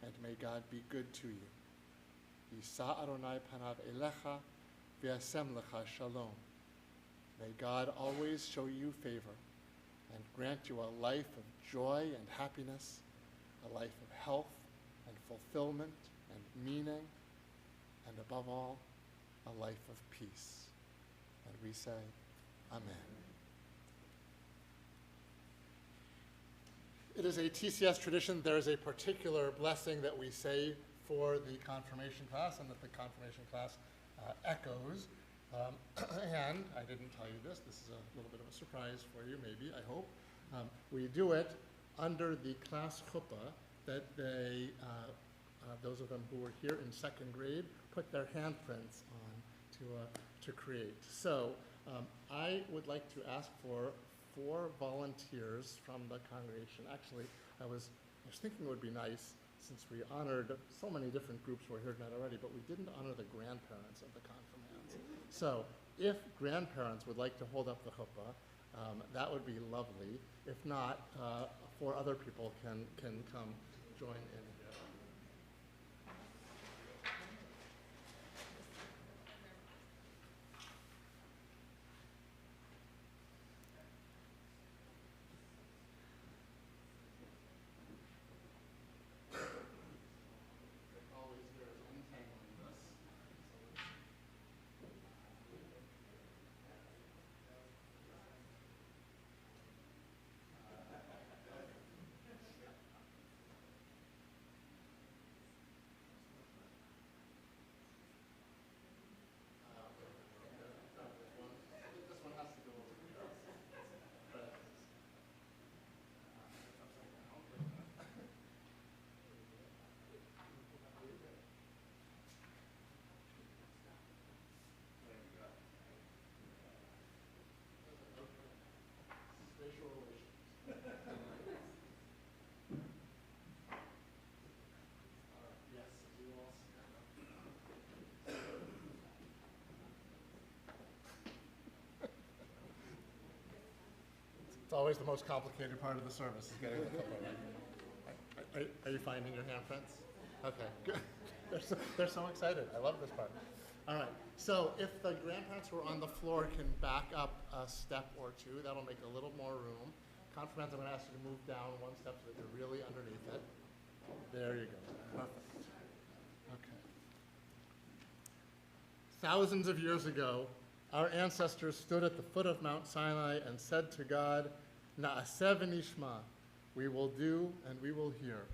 and may God be good to you. Yisa Adonai panav elecha v'yasem lecha shalom. May God always show you favor and grant you a life of joy and happiness, a life of health and fulfillment and meaning, and above all, a life of peace. And we say, Amen. It is a TCS tradition. There is a particular blessing that we say for the confirmation class and that the confirmation class echoes. And I didn't tell you this. This is a little bit of a surprise for you, maybe, I hope. We do it under the class chuppah that they, those of them who were here in second grade, put their handprints on to create. So I would like to ask for 4 volunteers from the congregation. Actually, I was thinking it would be nice, since we honored so many different groups who were here tonight already, but we didn't honor the grandparents of the confirmands. So if grandparents would like to hold up the chuppah, that would be lovely. If not, 4 other people can come join in here. Always here is untangling this. This one has to go over here. But spatial relations. Yes, you all stand up. It's always the most complicated part of the service, is getting the chuppah right. Are you finding your handprints? Okay, good. They're so excited. I love this part. All right, so if the grandparents who are on the floor can back up a step or 2, that'll make a little more room. Confirmands, I'm going to ask you to move down 1 step so that you're really underneath it. There you go. Perfect. Okay. Thousands of years ago, our ancestors stood at the foot of Mount Sinai and said to God, Na'aseh v'nishma, we will do and we will hear.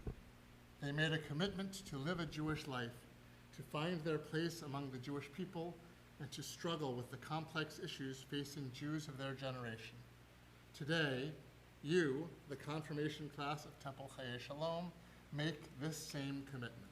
They made a commitment to live a Jewish life, to find their place among the Jewish people, and to struggle with the complex issues facing Jews of their generation. Today, you, the confirmation class of Temple Chayei Shalom, make this same commitment.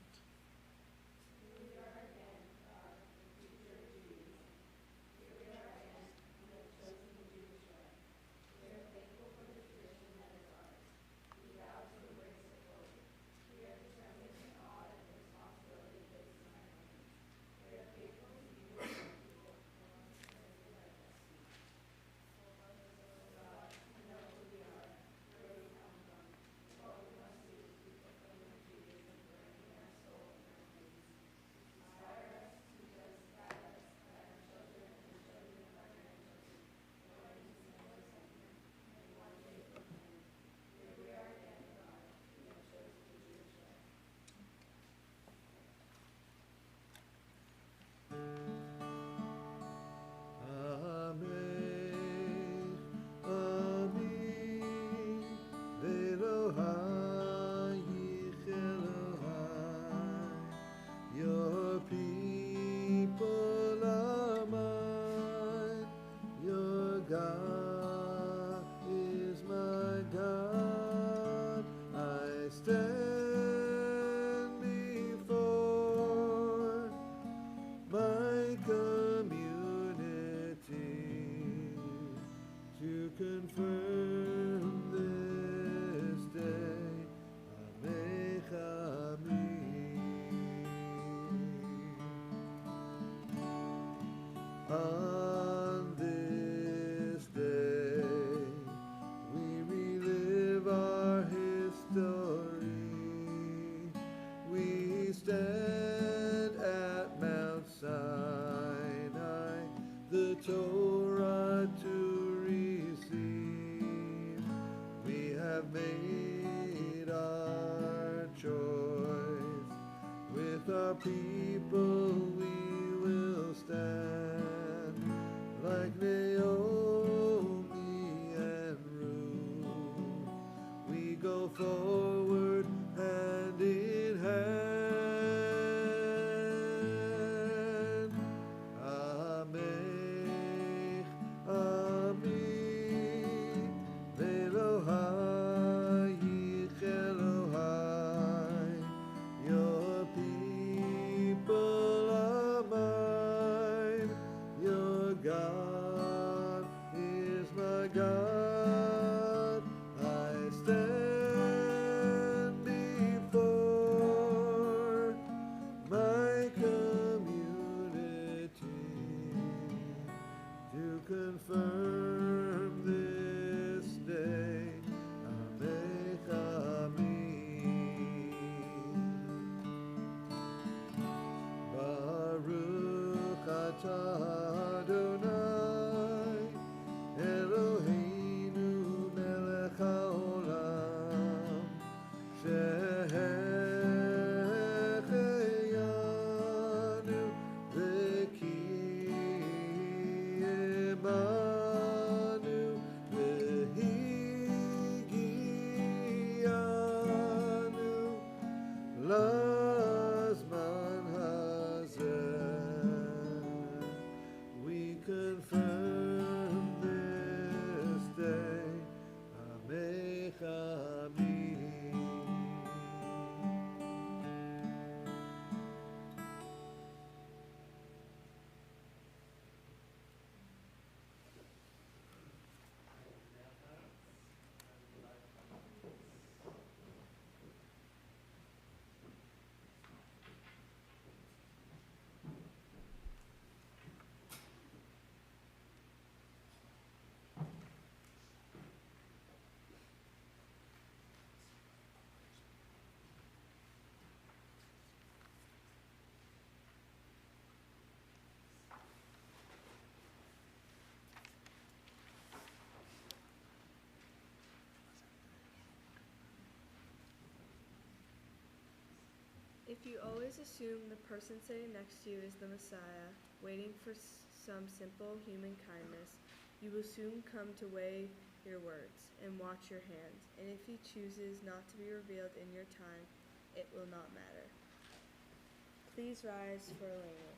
On this day, we relive our history. We stand at Mount Sinai, the Torah to receive. We have made our choice. With our people we will stand. Like Naomi and Ruth, we go forward hand in hand. Amech, Ami, Ve'lo אתה אדוני, אלוהינו מלך העולם, שהחיינו וקיימנו והגיענו לזמן הזה. We confirm this day, Amech Amin. If you always assume the person sitting next to you is the Messiah, waiting for some simple human kindness, you will soon come to weigh your words and watch your hands. And if he chooses not to be revealed in your time, it will not matter. Please rise for Elena.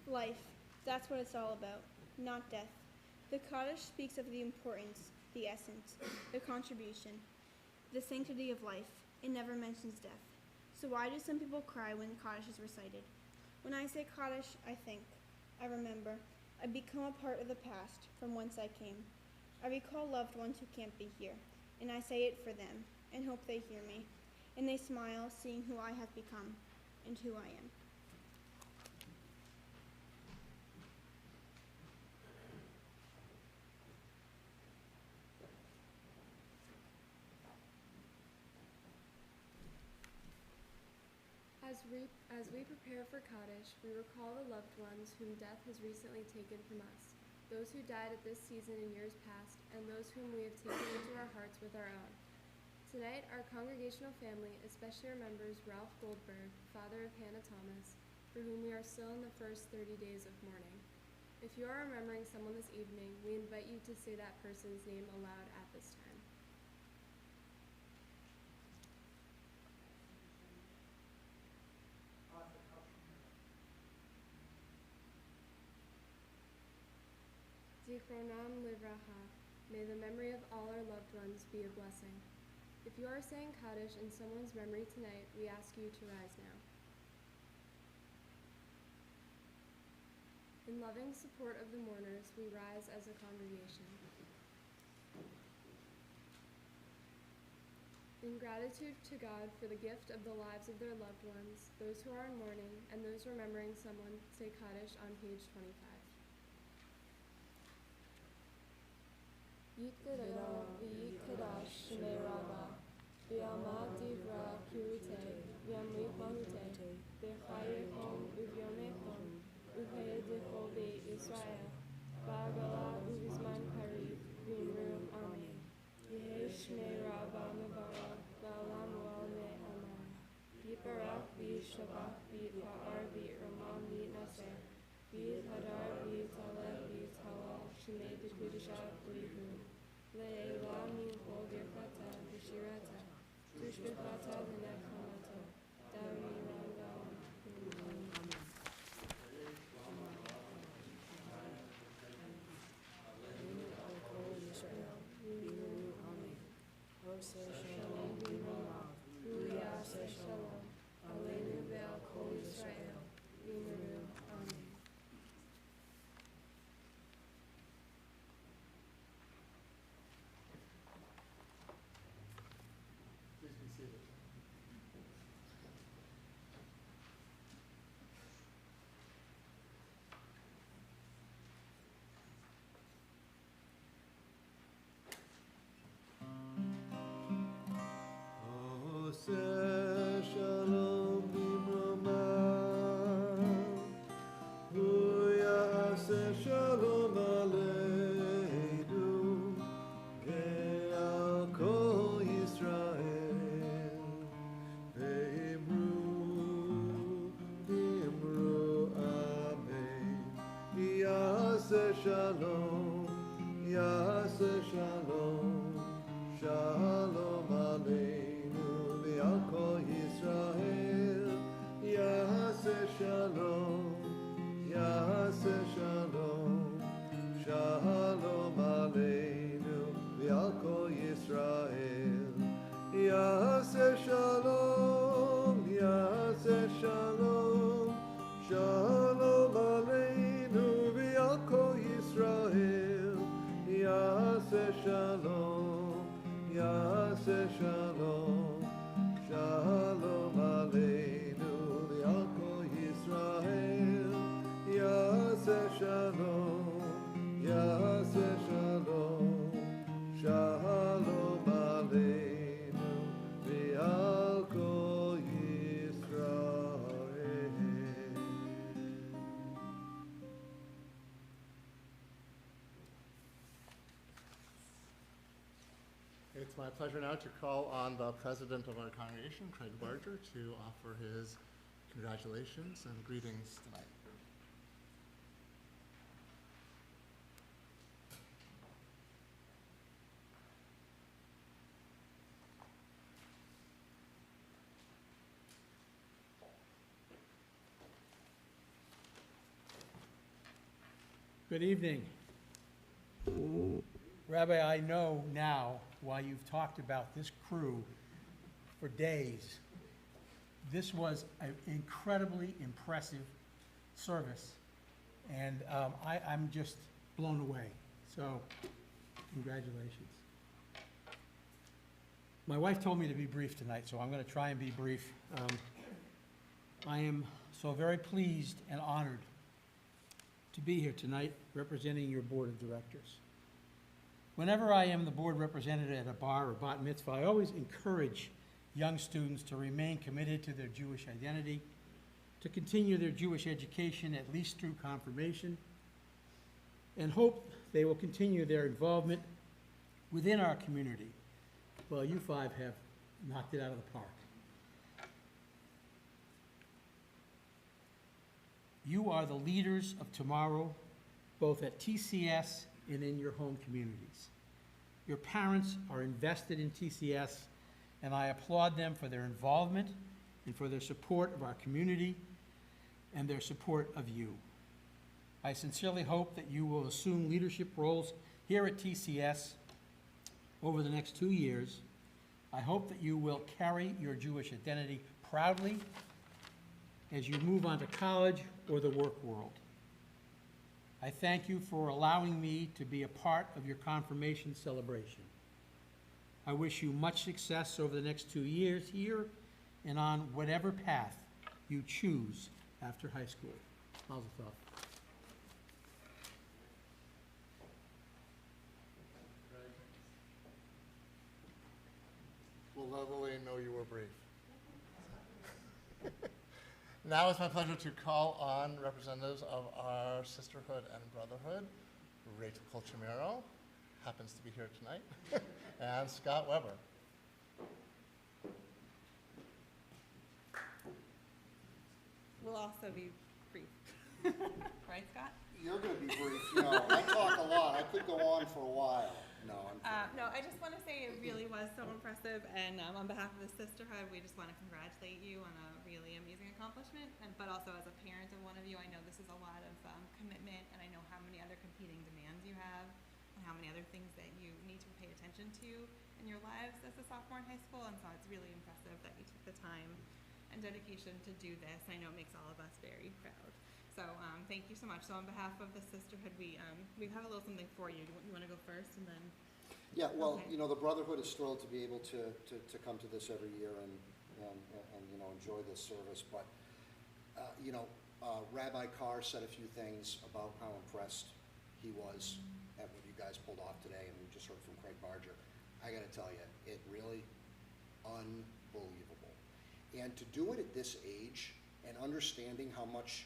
Life, that's what it's all about, not death. The Kaddish speaks of the importance, the essence, the contribution, the sanctity of life. It never mentions death. So why do some people cry when Kaddish is recited? When I say Kaddish, I think, I remember, I become a part of the past from whence I came. I recall loved ones who can't be here, and I say it for them, and hope they hear me, and they smile, seeing who I have become and who I am. As we prepare for Kaddish, we recall the loved ones whom death has recently taken from us, those who died at this season in years past, and those whom we have taken into our hearts with our own. Tonight, our congregational family especially remembers Ralph Goldberg, father of Hannah Thomas, for whom we are still in the first 30 days of mourning. If you are remembering someone this evening, we invite you to say that person's name aloud at this time. Zichronam livraha. May the memory of all our loved ones be a blessing. If you are saying Kaddish in someone's memory tonight, we ask you to rise now. In loving support of the mourners, we rise as a congregation. In gratitude to God for the gift of the lives of their loved ones, those who are in mourning, and those remembering someone, say Kaddish on page 25. Yitkara v'yitkadosh shmei Rabbah, v'yalma divra kirute, v'yamrit mahute, v'chayechom uvyomechom, u'heidecho Yisrael, ba'agala u'vizman kariv, v'imru amen. Yehi shmei Rabbah mebarak, v'alam u'alme amen. Yiparak v'yishabach v'yitpa'ar v'yitramam v'yitnaser, v'yithadar v'yitaleh v'yithalal, shmei dekudishat v'yihu. Le'ela min kol birchata v'shirata, tushbechata v'nechamata, dami ragam. Shalom v'imrav, u'yaseh shalom, aleinu ve'al kol Yisrael, v'imru, amen. Please be seated. Oseh shalom bimromav, u'yaseh shalom aleinu, ve'al kol Yisrael, ve'imru amen. Yaseh shalom, yaseh shalom, shalom aleinu ve'al kol Yisrael. Yaseh shalom, yaseh shalom, shalom aleinu ve'al kol Yisrael. Yaseh shalom, yaseh shalom, shalom aleinu ve'al kol Yisrael. Yaseh shalom, yaseh shalom, shalom aleinu ve'al kol Yisrael. Yaseh shalom, yaseh shalom, shalom aleinu ve'al kol Yisrael. It's my pleasure now to call on the president of our congregation, Craig Barger, to offer his congratulations and greetings tonight. Good evening. Rabbi, I know now why you've talked about this crew for days. This was an incredibly impressive service, and I'm just blown away. So, congratulations. My wife told me to be brief tonight, so I'm going to try and be brief. I am so very pleased and honored to be here tonight representing your board of directors. Whenever I am the board representative at a bar or bat mitzvah, I always encourage young students to remain committed to their Jewish identity, to continue their Jewish education at least through confirmation, and hope they will continue their involvement within our community Well, you five have knocked it out of the park. You are the leaders of tomorrow, both at TCS and in your home communities. Your parents are invested in TCS, and I applaud them for their involvement and for their support of our community and their support of you. I sincerely hope that you will assume leadership roles here at TCS over the next 2 years. I hope that you will carry your Jewish identity proudly as you move on to college or the work world. I thank you for allowing me to be a part of your confirmation celebration. I wish you much success over the next 2 years here and on whatever path you choose after high school. Mazel tov. We'll lovely know you were brief. Now it's my pleasure to call on representatives of our sisterhood and brotherhood. Rachel Colchimero happens to be here tonight, and Scott Weber. We'll also be brief. Right, Scott? You're going to be brief. You know, I talk a lot. I could go on for a while. No, No, I just want to say it really was so impressive, and on behalf of the sisterhood, we just want to congratulate you on a really amazing accomplishment. But also, as a parent of one of you, I know this is a lot of commitment, and I know how many other competing demands you have, and how many other things that you need to pay attention to in your lives as a sophomore in high school. And so, it's really impressive that you took the time and dedication to do this. I know it makes all of us very proud. So thank you so much. So on behalf of the sisterhood, we have a little something for you. You want to go first, and then? Yeah, well, Okay. you know, the Brotherhood is thrilled to be able to come to this every year and you know, enjoy this service. But, you know, Rabbi Carr said a few things about how impressed he was at what you guys pulled off today, and we just heard from Craig Barger. I got to tell you, it really unbelievable. And to do it at this age and understanding how much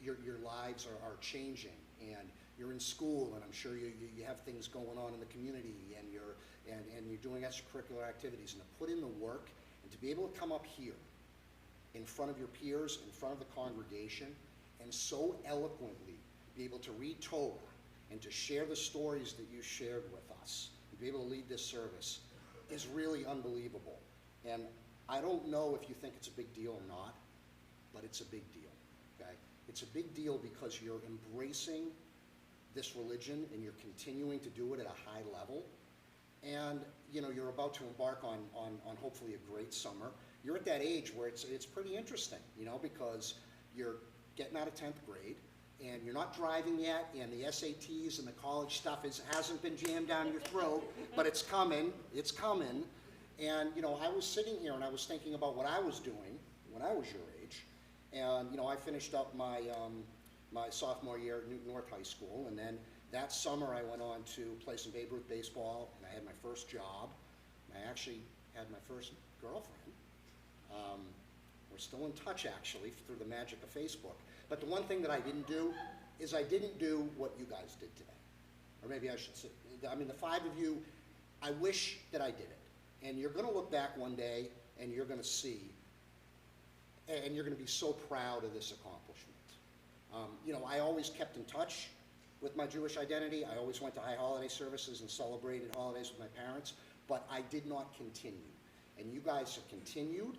your lives are changing, and you're in school, and I'm sure you have things going on in the community, and you're doing extracurricular activities, and to put in the work and to be able to come up here in front of your peers, in front of the congregation, and so eloquently be able to read Torah and to share the stories that you shared with us, and be able to lead this service is really unbelievable. And I don't know if you think it's a big deal or not, but it's a big deal, okay? It's a big deal because you're embracing this religion and you're continuing to do it at a high level. And, you know, you're about to embark on hopefully a great summer. You're at that age where it's pretty interesting, you know, because you're getting out of 10th grade and you're not driving yet, and the SATs and the college stuff hasn't been jammed down your throat, but it's coming, it's coming. And, you know, I was sitting here and I was thinking about what I was doing when I was your age. And, you know, I finished up my sophomore year at Newton North High School, and then that summer I went on to play some Babe Ruth baseball, and I had my first job. I actually had my first girlfriend. We're still in touch, actually, through the magic of Facebook. But the one thing that I didn't do is I didn't do what you guys did today. Or maybe I should say, I mean, the five of you, I wish that I did it. And you're going to look back one day, and you're going to see, and you're going to be so proud of this accomplishment. You know, I always kept in touch with my Jewish identity. I always went to high holiday services and celebrated holidays with my parents, but I did not continue. And you guys have continued,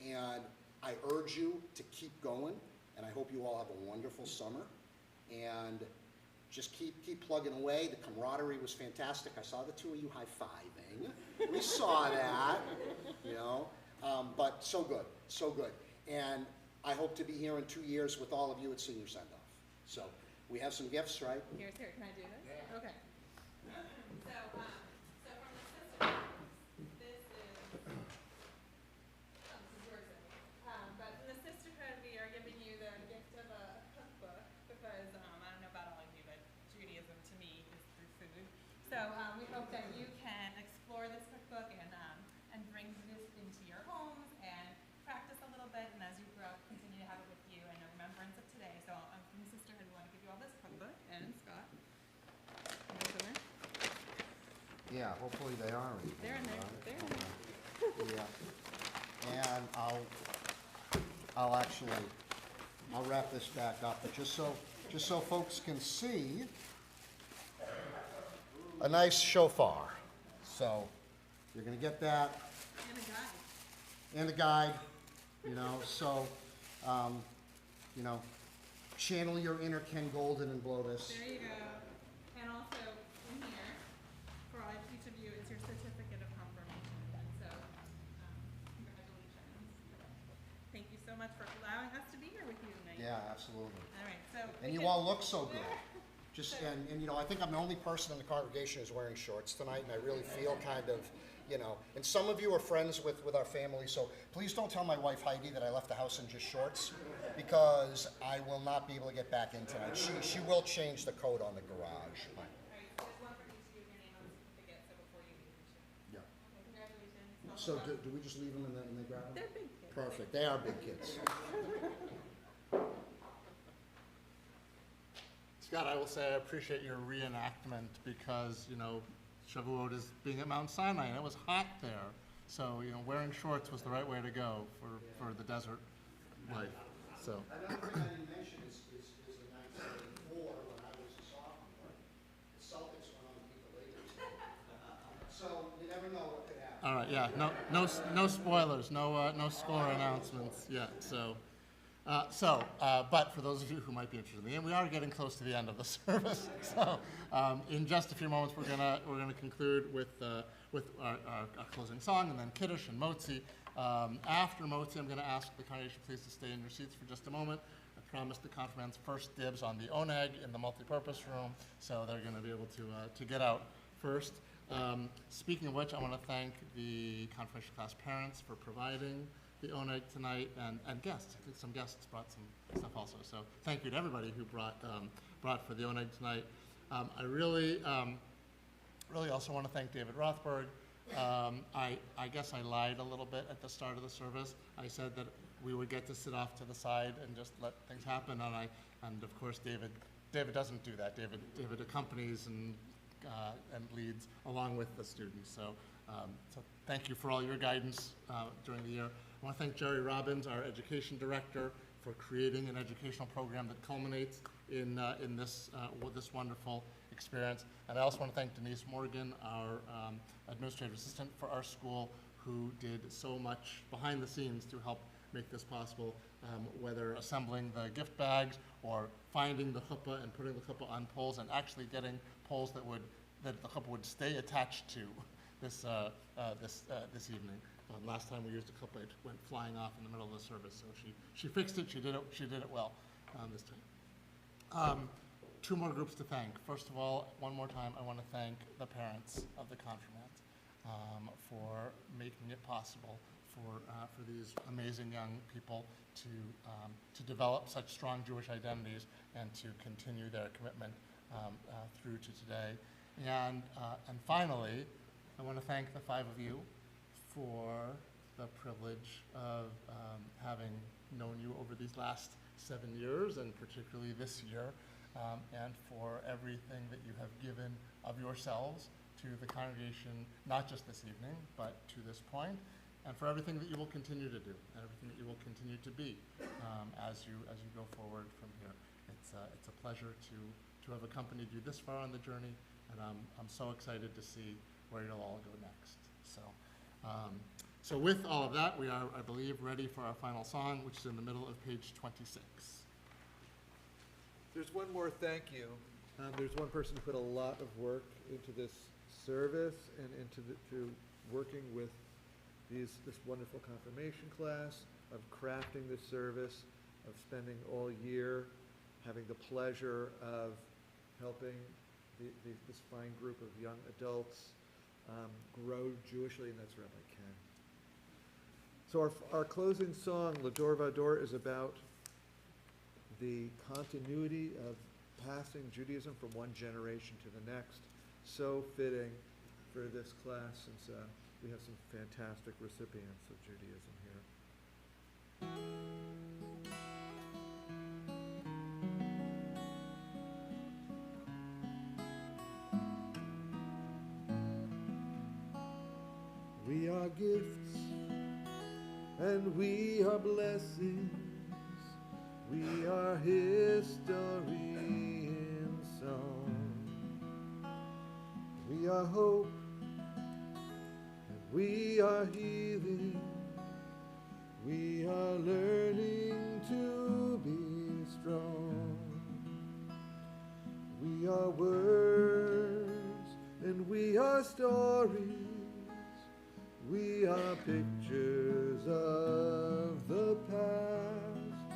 and I urge you to keep going, and I hope you all have a wonderful summer. And just keep plugging away. The camaraderie was fantastic. I saw the two of you high-fiving. We saw that, you know. But so good, so good. And I hope to be here in 2 years with all of you at senior send-off. So we have some gifts, right? Here, can I do this? Yeah. Okay. So from the sister, this is yours. But from the sisterhood, we are giving you the gift of a cookbook because I don't know about all of you, but Judaism to me is through food. So we hope that you can explore this cookbook and bring this into your homes and practice a little bit. And as you grow up, continue to have it with you in remembrance of today. So from the sisterhood, we want to give you all this cookbook. And Scott, can you open it? Yeah, hopefully they are. They're in there. They're in there. Yeah. And I'll wrap this back up, but just so folks can see, a nice shofar. So you're gonna get that. And a guide. And a guide, so, channel your inner Ken Golden and blow this. There you go. And also in here, for each of you, is your certificate of confirmation. And so, congratulations. Thank you so much for allowing us to be here with you tonight. Yeah, absolutely. All right, so. And you all look so good. And I think I'm the only person in the congregation who's wearing shorts tonight, and I really feel kind of, and some of you are friends with our family, so please don't tell my wife Heidi that I left the house in just shorts, because I will not be able to get back in tonight. She will change the code on the garage. All right, so there's one for each of you, your name on the certificate, so before you leave, you should. Yeah. Okay, congratulations. So do we just leave them and then they grab them? They're big kids. Perfect, they are big kids. Scott, I will say I appreciate your reenactment because, Shavuot is being at Mount Sinai and it was hot there. So, wearing shorts was the right way to go for the desert life. So. Another thing I didn't mention is in 1974, when I was a sophomore, the Celtics went on to beat the Lakers. So you never know what could happen. All right, yeah, no spoilers, no score announcements yet. But for those of you who might be interested in the game, we are getting close to the end of the service. So, in just a few moments, we're gonna conclude with our closing song, and then Kiddush and Motzi. After Motzi, I'm gonna ask the congregation please to stay in your seats for just a moment. I promised the confirmands first dibs on the oneg in the multipurpose room, so they're gonna be able to get out first. Speaking of which, I want to thank the confirmation class parents for providing the oneg tonight, and guests. I think some guests brought some stuff also. So thank you to everybody who brought for the oneg tonight. I really also want to thank David Rothberg. I guess I lied a little bit at the start of the service. I said that we would get to sit off to the side and just let things happen, and of course David doesn't do that. David accompanies and leads along with the students. So thank you for all your guidance during the year. I want to thank Jerry Robbins, our education director, for creating an educational program that culminates in this wonderful experience. And I also want to thank Denise Morgan, our administrative assistant for our school, who did so much behind the scenes to help make this possible, whether assembling the gift bags or finding the chuppah and putting the chuppah on poles and actually getting poles that the chuppah would stay attached to this evening. Last time we used a chuppah, it went flying off in the middle of the service, so she fixed it. She did it well this time. Two more groups to thank. First of all, one more time, I want to thank the parents of the confirmands for making it possible for these amazing young people to develop such strong Jewish identities and to continue their commitment through to today. And finally, I want to thank the five of you for the privilege of having known you over these last 7 years, and particularly this year, and for everything that you have given of yourselves to the congregation, not just this evening, but to this point, and for everything that you will continue to do, and everything that you will continue to be as you go forward from here. It's a pleasure to have accompanied you this far on the journey, and I'm so excited to see where you'll all go next. So with all of that, we are, I believe, ready for our final song, which is in the middle of page 26. There's one more thank you. There's one person who put a lot of work into this service and into working with this wonderful confirmation class, of crafting this service, of spending all year having the pleasure of helping this fine group of young adults grow Jewishly, and that's Rabbi Ken. So our closing song, L'Dor Vador, is about the continuity of passing Judaism from one generation to the next. So fitting for this class, since we have some fantastic recipients of Judaism here. We are gifts and we are blessings. We are history in song. We are hope and we are healing. We are learning to be strong. We are words and we are stories. We are pictures of the past.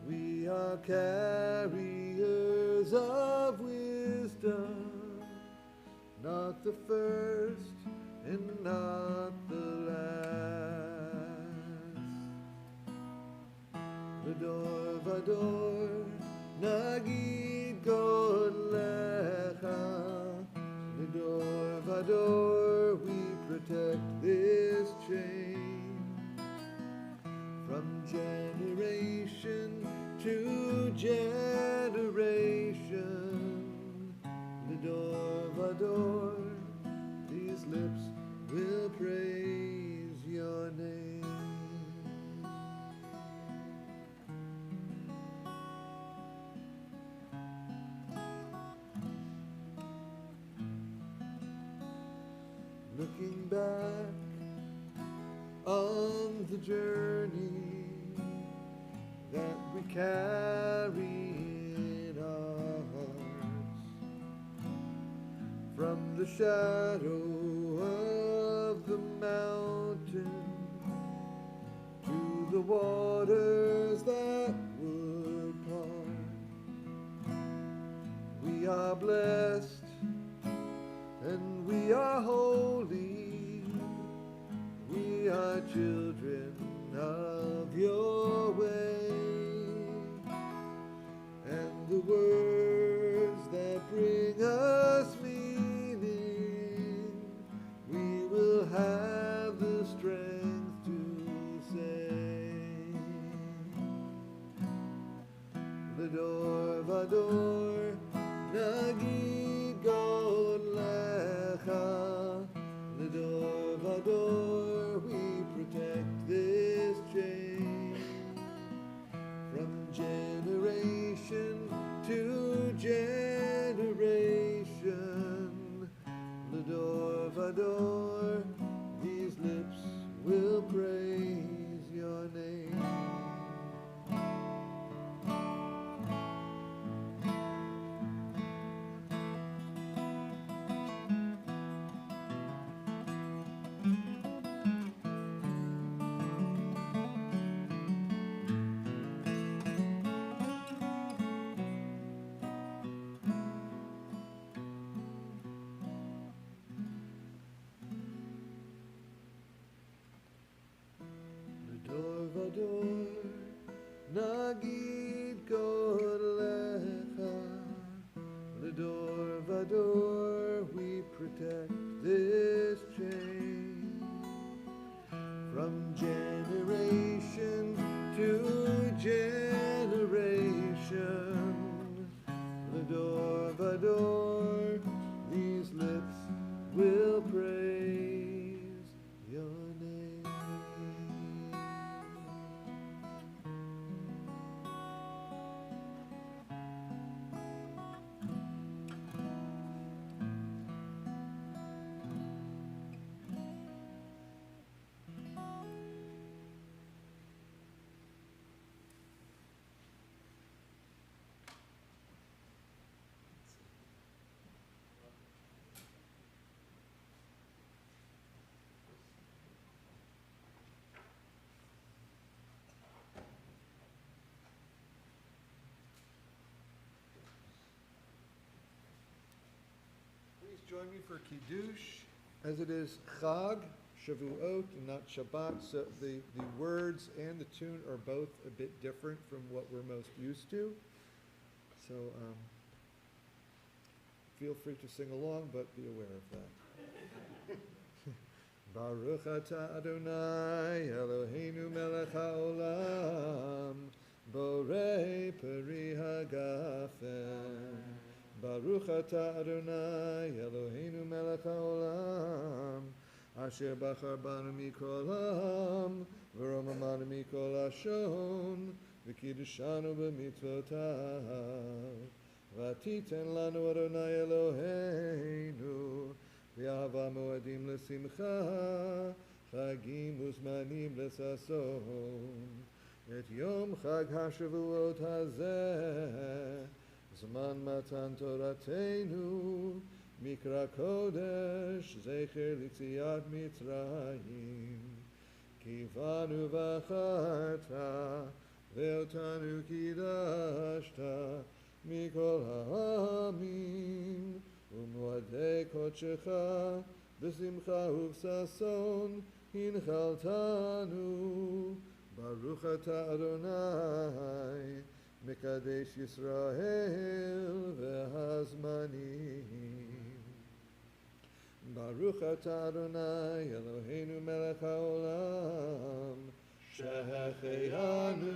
We are carriers of wisdom, not the first and not the last. Vador, vador, nagid golecha. Vador, vador, we protect this chain. From generation to generation, Vador, vador, these lips will praise your name. Looking back on the journey that we carry in our hearts, from the shadow of the mountain to the waters that would part. We are blessed and we are holy. We are children of your way, and the words that bring us meaning, we will have the strength to say. Vador, vador, nagid golecha. Vador, vador, we protect this chain. From generation to generation, Vador, vador, these lips will praise your name. Vador, vador, nagid golecha. Vador, vador, we protect this chain. From generation to generation, Vador, vador, these lips will praise your name. Please join me for Kiddush, as it is Chag, Shavuot, and not Shabbat. So the words and the tune are both a bit different from what we're most used to. So feel free to sing along, but be aware of that. Baruch atah Adonai Eloheinu melech haolam, borei peri hagafen. Baruch atah Adonai Eloheinu melech haolam, אשר בחר בנו מכל העם, ורוממנו מכל לשון, וקידשנו במצוותיו. ותיתן לנו אדוני אלוהינו, באהבה מועדים לשמחה, חגים וזמנים לששון. את יום חג השבועות הזה, זמן מתן תורתנו, מקרא קודש, זכר ליציאת מצרים. כי בנו בחרת, ואותנו קידשת, מכל העמים, ומועדי קודשך, בשמחה ובששון, הנחלתנו. ברוך אתה אדוני, מקדש ישראל והזמנים. ברוך אתה אדוני, אלוהינו מלך העולם, שהחיינו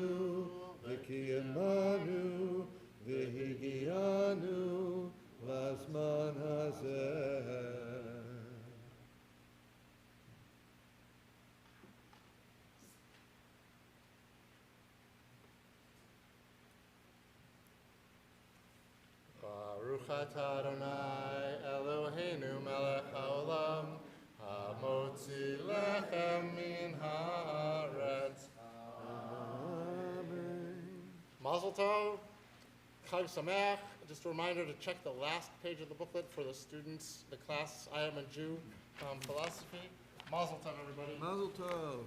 וקיימנו והגיענו לזמן הזה. Baruch atah Adonai Eloheinu melech haolam, hamotzi lechem min haaretz. Amen. Mazel tov, Chag Sameach. Just a reminder to check the last page of the booklet for the students, the class I Am a Jew philosophy. Mazel tov, everybody. Mazel tov.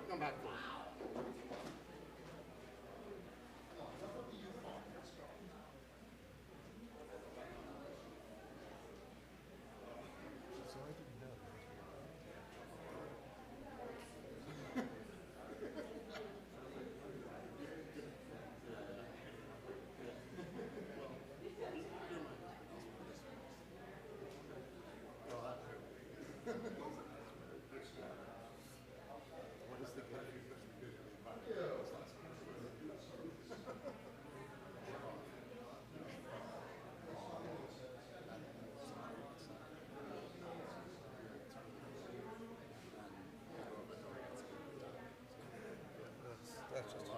Come back, please. That's just